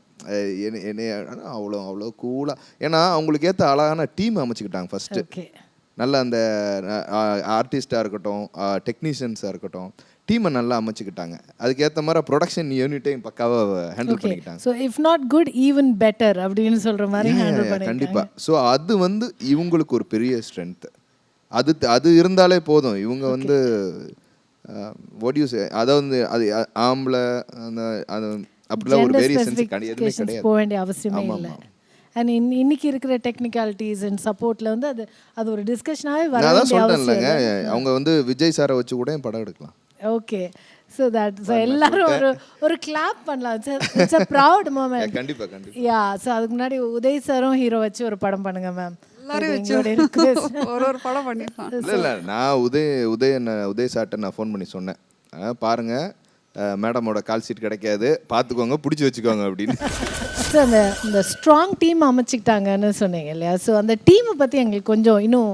அவ்வளோ கூலாக, ஏன்னா அவங்களுக்கு ஏற்ற அழகான டீம் அமைச்சுக்கிட்டாங்க ஃபஸ்ட்டு. நல்ல அந்த ஆர்டிஸ்டாக இருக்கட்டும், டெக்னீஷியன்ஸாக இருக்கட்டும், டீமை நல்லா அமைச்சுக்கிட்டாங்க. அதுக்கேற்ற மாதிரி ப்ரொடக்ஷன் யூனிட்டையும் பக்காவாக ஹேண்டில் பண்ணிக்கிட்டாங்க. So if not good even better அப்படின்னு சொல்கிற மாதிரி ஹேண்டில் பண்ணிருக்காங்க. கண்டிப்பாக. ஸோ அது வந்து இவங்களுக்கு ஒரு பெரிய ஸ்ட்ரென்த்து. அது இருந்தாலே போதும். இவங்க வந்து அதாவது அது ஆம்பளை அந்த அது அப்படிலாம் ஒரு வேரியேஷன்ஸ் எதுவுமே கிடையாது, போக வேண்டிய அவசியமே இல்லை. அண்ட் இன்னைக்கு இருக்கிற டெக்னிக்காலிட்டிஸ் அண்ட் சப்போர்ட்டில் வந்து அது ஒரு டிஸ்கஷனாகவே வர வேண்டிய அவசியம் இல்லைங்க. அவங்க வந்து விஜய் சாரை வச்சு கூட படம் எடுக்கலாம். ஓகே, ஸோ எல்லாரும் ஒரு கிளாப் பண்ணலாம். It's a proud moment. கண்டிப்பாக கண்டிப்பாக. யா, ஸோ அதுக்கு முன்னாடி உதய் சாரும் ஹீரோ வச்சு ஒரு படம் பண்ணுங்க மேம். எல்லாரும் வச்சு ஒரு படம் பண்ணிக்கலாம். இல்லை நான் உதய் சார்ட்ட நான் ஃபோன் பண்ணி சொன்னேன், பாருங்கள் மேடமோட கால் ஷீட் கிடைக்காது, பார்த்துக்கோங்க, பிடிச்சி வச்சுக்கோங்க அப்படின்னு. ஸோ இந்த ஸ்ட்ராங் டீம் அமைச்சிக்கிட்டாங்கன்னு சொன்னீங்க இல்லையா? ஸோ அந்த டீமை பற்றி எங்களுக்கு கொஞ்சம் இன்னும்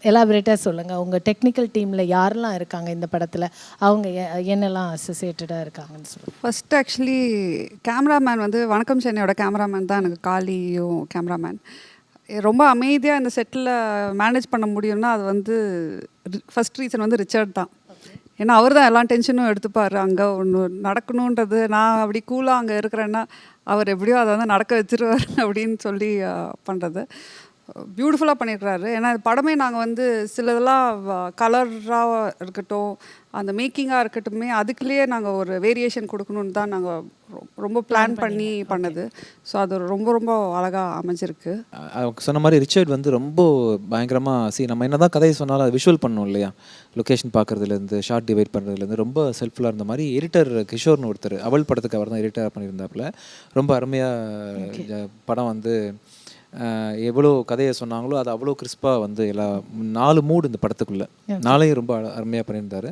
எலாபரேட்டாக சொல்லுங்கள். உங்கள் டெக்னிக்கல் டீமில் யாரெல்லாம் இருக்காங்க இந்த படத்தில், அவங்க என்னெல்லாம் அசோசியேட்டடாக இருக்காங்கன்னு சொல்லுங்கள். ஃபஸ்ட்டு ஆக்சுவலி கேமராமேன் வந்து வணக்கம் சென்னையோட கேமராமேன் தான் எனக்கு காலியும் கேமராமேன். ரொம்ப அமைதியாக இந்த செட்டில் மேனேஜ் பண்ண முடியும்னா அது வந்து ஃபஸ்ட் ரீசன் வந்து ரிச்சர்ட் தான். ஏன்னா அவர் தான் எல்லா டென்ஷனும் எடுத்துப்பார். அங்கே ஒன்று நடக்கணுன்றது, நான் அப்படி கூலாக அங்கே இருக்கிறேன்னா அவர் எப்படியோ அதை வந்து நடக்க வச்சிருவார் அப்படின்னு சொல்லி பண்ணுறது. பியூட்டிஃபுல்லாக பண்ணியிருக்கிறாரு. ஏன்னா இது படமே நாங்கள் வந்து சிலதெல்லாம் கலராக இருக்கட்டும், அந்த மேக்கிங்காக இருக்கட்டுமே, அதுக்குள்ளேயே நாங்கள் ஒரு வேரியேஷன் கொடுக்கணுன்னு தான் நாங்கள் ரொம்ப பிளான் பண்ணி பண்ணது. ஸோ அது ரொம்ப ரொம்ப அழகாக அமைஞ்சிருக்கு. அவங்க சொன்ன மாதிரி ரிச்சர்ட் வந்து ரொம்ப பயங்கரமாக நம்ம என்ன தான் கதையை சொன்னாலும் அதை விஷுவல் பண்ணோம் இல்லையா, லொக்கேஷன் பார்க்குறதுலேருந்து ஷார்ட் டிவைட் பண்ணுறதுலேருந்து ரொம்ப செல்ஃபுல்லாக இருந்த மாதிரி. எடிட்டர் கிஷோர்னு ஒருத்தர் அவள் படத்துக்கு அவர் தான் எடிட்டராக பண்ணியிருந்தாப்புல. ரொம்ப அருமையாக படம் வந்து எவ்வளோ கதையை சொன்னாங்களோ அது அவ்வளோ கிறிஸ்பாக வந்து எல்லா 4 மூடு இந்த படத்துக்குள்ளே 4ஐயும் ரொம்ப அருமையாக பண்ணியிருந்தார்.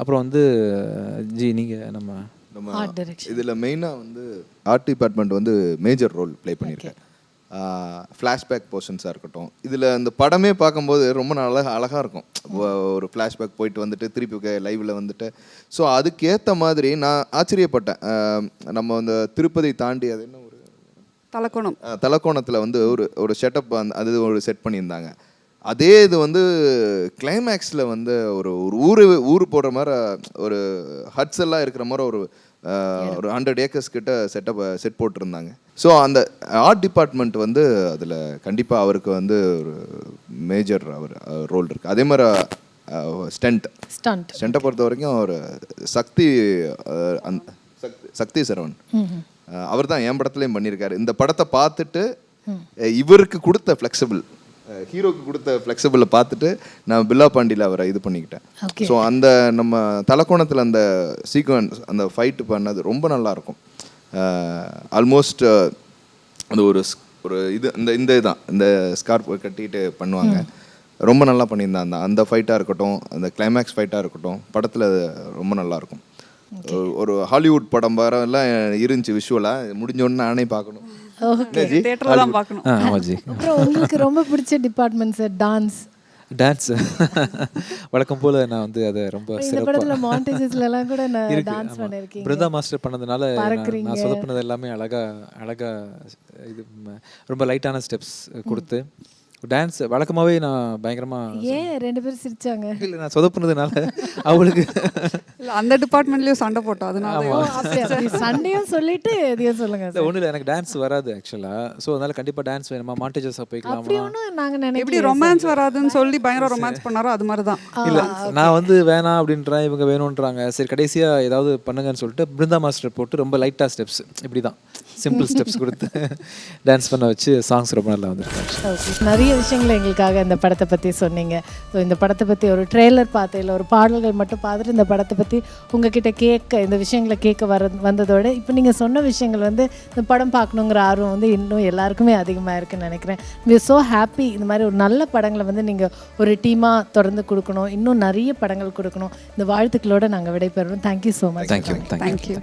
அப்புறம் வந்து நீங்கள் நம்ம இதில் மெயினாக வந்து ஆர்ட் டிபார்ட்மெண்ட் வந்து மேஜர் ரோல் ப்ளே பண்ணியிருக்கேன். ஃப்ளாஷ்பேக் போர்ஷன்ஸாக இருக்கட்டும், இதில் அந்த படமே பார்க்கும்போது ரொம்ப அழகாக இருக்கும். ஒரு ஃப்ளாஷ்பேக் போயிட்டு வந்துட்டு திருப்பி லைவில் வந்துட்டு, ஸோ அதுக்கேற்ற மாதிரி நான் ஆச்சரியப்பட்டேன். நம்ம அந்த திருப்பதி தாண்டி அது என்ன தலக்கோணத்தில் வந்து ஒரு செட்டப் அது ஒரு செட் பண்ணியிருந்தாங்க. அதே இது வந்து கிளைமேக்ஸில் வந்து ஒரு ஊர் போடுற மாதிரி ஒரு ஹட்ஸ் எல்லாம் இருக்கிற மாதிரி ஒரு 100 ஏக்கர்ஸ் கிட்ட செட் போட்டிருந்தாங்க. ஸோ அந்த ஆர்ட் டிபார்ட்மெண்ட் வந்து அதில் கண்டிப்பாக அவருக்கு வந்து ஒரு மேஜர் ரோல் இருக்குது. அதே மாதிரி ஸ்டண்ட்டை பொறுத்த வரைக்கும் ஒரு சக்தி சரவண் அவர் தான் என் படத்துலேயும் பண்ணியிருக்காரு. இந்த படத்தை பார்த்துட்டு இவருக்கு கொடுத்த ஃப்ளெக்சிபிள், ஹீரோக்கு கொடுத்த ஃப்ளெக்சிபிளை பார்த்துட்டு நான் பில்லா பாண்டியில் அவரை இது பண்ணிக்கிட்டேன். ஸோ அந்த நம்ம தலக்கோணத்தில் அந்த சீக்வன்ஸ் அந்த ஃபைட்டு பண்ணது ரொம்ப நல்லாயிருக்கும். ஆல்மோஸ்ட் அந்த ஒரு இது இந்த இதுதான் இந்த ஸ்கார்ப் கட்டிட்டு பண்ணுவாங்க. ரொம்ப நல்லா பண்ணியிருந்தாங்க. அந்த ஃபைட்டாக இருக்கட்டும், அந்த கிளைமேக்ஸ் ஃபைட்டாக இருக்கட்டும், படத்தில் ரொம்ப நல்லாயிருக்கும். ஒரு ஹாலிவுட் படம் எல்லாம் இருந்துச்சு விஷுவலாக. முடிஞ்சோடனே நானே பார்க்கணும். உங்களுக்கு ரொம்ப பிடிச்ச டிபார்ட்மெண்ட் சார்? டான்ஸ் வழக்கம் போல் நான் வந்து அதை ரொம்ப பிருந்தா மாஸ்டர் பண்ணதுனால நான் சொதப்பினது எல்லாமே அழகாக இது ரொம்ப லைட்டான ஸ்டெப்ஸ் கொடுத்து டான்ஸ் வழக்கமாகவே நான் பயங்கரமாக. ஏன் 2 பேரும் சிரிச்சாங்க? இல்லை, நான் சொதப்புனதுனால அவளுக்கு அந்த டிபார்ட்மெண்ட்லேயும் சண்டை போட்டோம். அதனால சண்டையும் சொல்லிட்டு எதையும் சொல்லுங்க. ஒன்றும் இல்லை, எனக்கு டான்ஸ் வராது ஆக்சுவலாக. ஸோ அதனால கண்டிப்பாக டான்ஸ் வேணுமா, மாண்டேஜஸாக போய்க்கலாம். நாங்கள் நினைக்கிறோம் எப்படி ரொமான்ஸ் வராதுன்னு சொல்லி பயங்கர ரொமான்ஸ் பண்ணாரோ அது மாதிரி தான். இல்லை, நான் வந்து வேணாம் அப்படின்றேன், இவங்க வேணுன்றாங்க. சரி, கடைசியாக ஏதாவது பண்ணுங்கன்னு சொல்லிட்டு பிருந்தா மாஸ்டர் போட்டு ரொம்ப லைட்டாக ஸ்டெப்ஸ், இப்படி தான் சிம்பிள் ஸ்டெப்ஸ் கொடுத்து டான்ஸ் பண்ண வச்சு சாங்ஸ் ரொம்ப நல்லா வந்துருக்காங்க. நிறைய விஷயங்களை எங்களுக்காக இந்த படத்தை பற்றி சொன்னீங்க. ஸோ இந்த படத்தை பற்றி ஒரு ட்ரெய்லர் பார்த்து இல்லை ஒரு பாடல்கள் மட்டும் பார்த்துட்டு இந்த படத்தை பற்றி உங்ககிட்ட இந்த விஷயங்களை வந்ததோட இப்போ நீங்கள் சொன்ன விஷயங்கள் வந்து இந்த படம் பார்க்கணுங்கிற ஆர்வம் வந்து இன்னும் எல்லாருக்குமே அதிகமாக இருக்குன்னு நினைக்கிறேன். We are so happy. இந்த மாதிரி ஒரு நல்ல படங்களை வந்து நீங்கள் ஒரு டீமாக தொடர்ந்து கொடுக்கணும், இன்னும் நிறைய படங்கள் கொடுக்கணும். இந்த வாழ்த்துக்களோடு நாங்கள் விடைபெறுறோம். Thank you so much. தேங்க்யூ.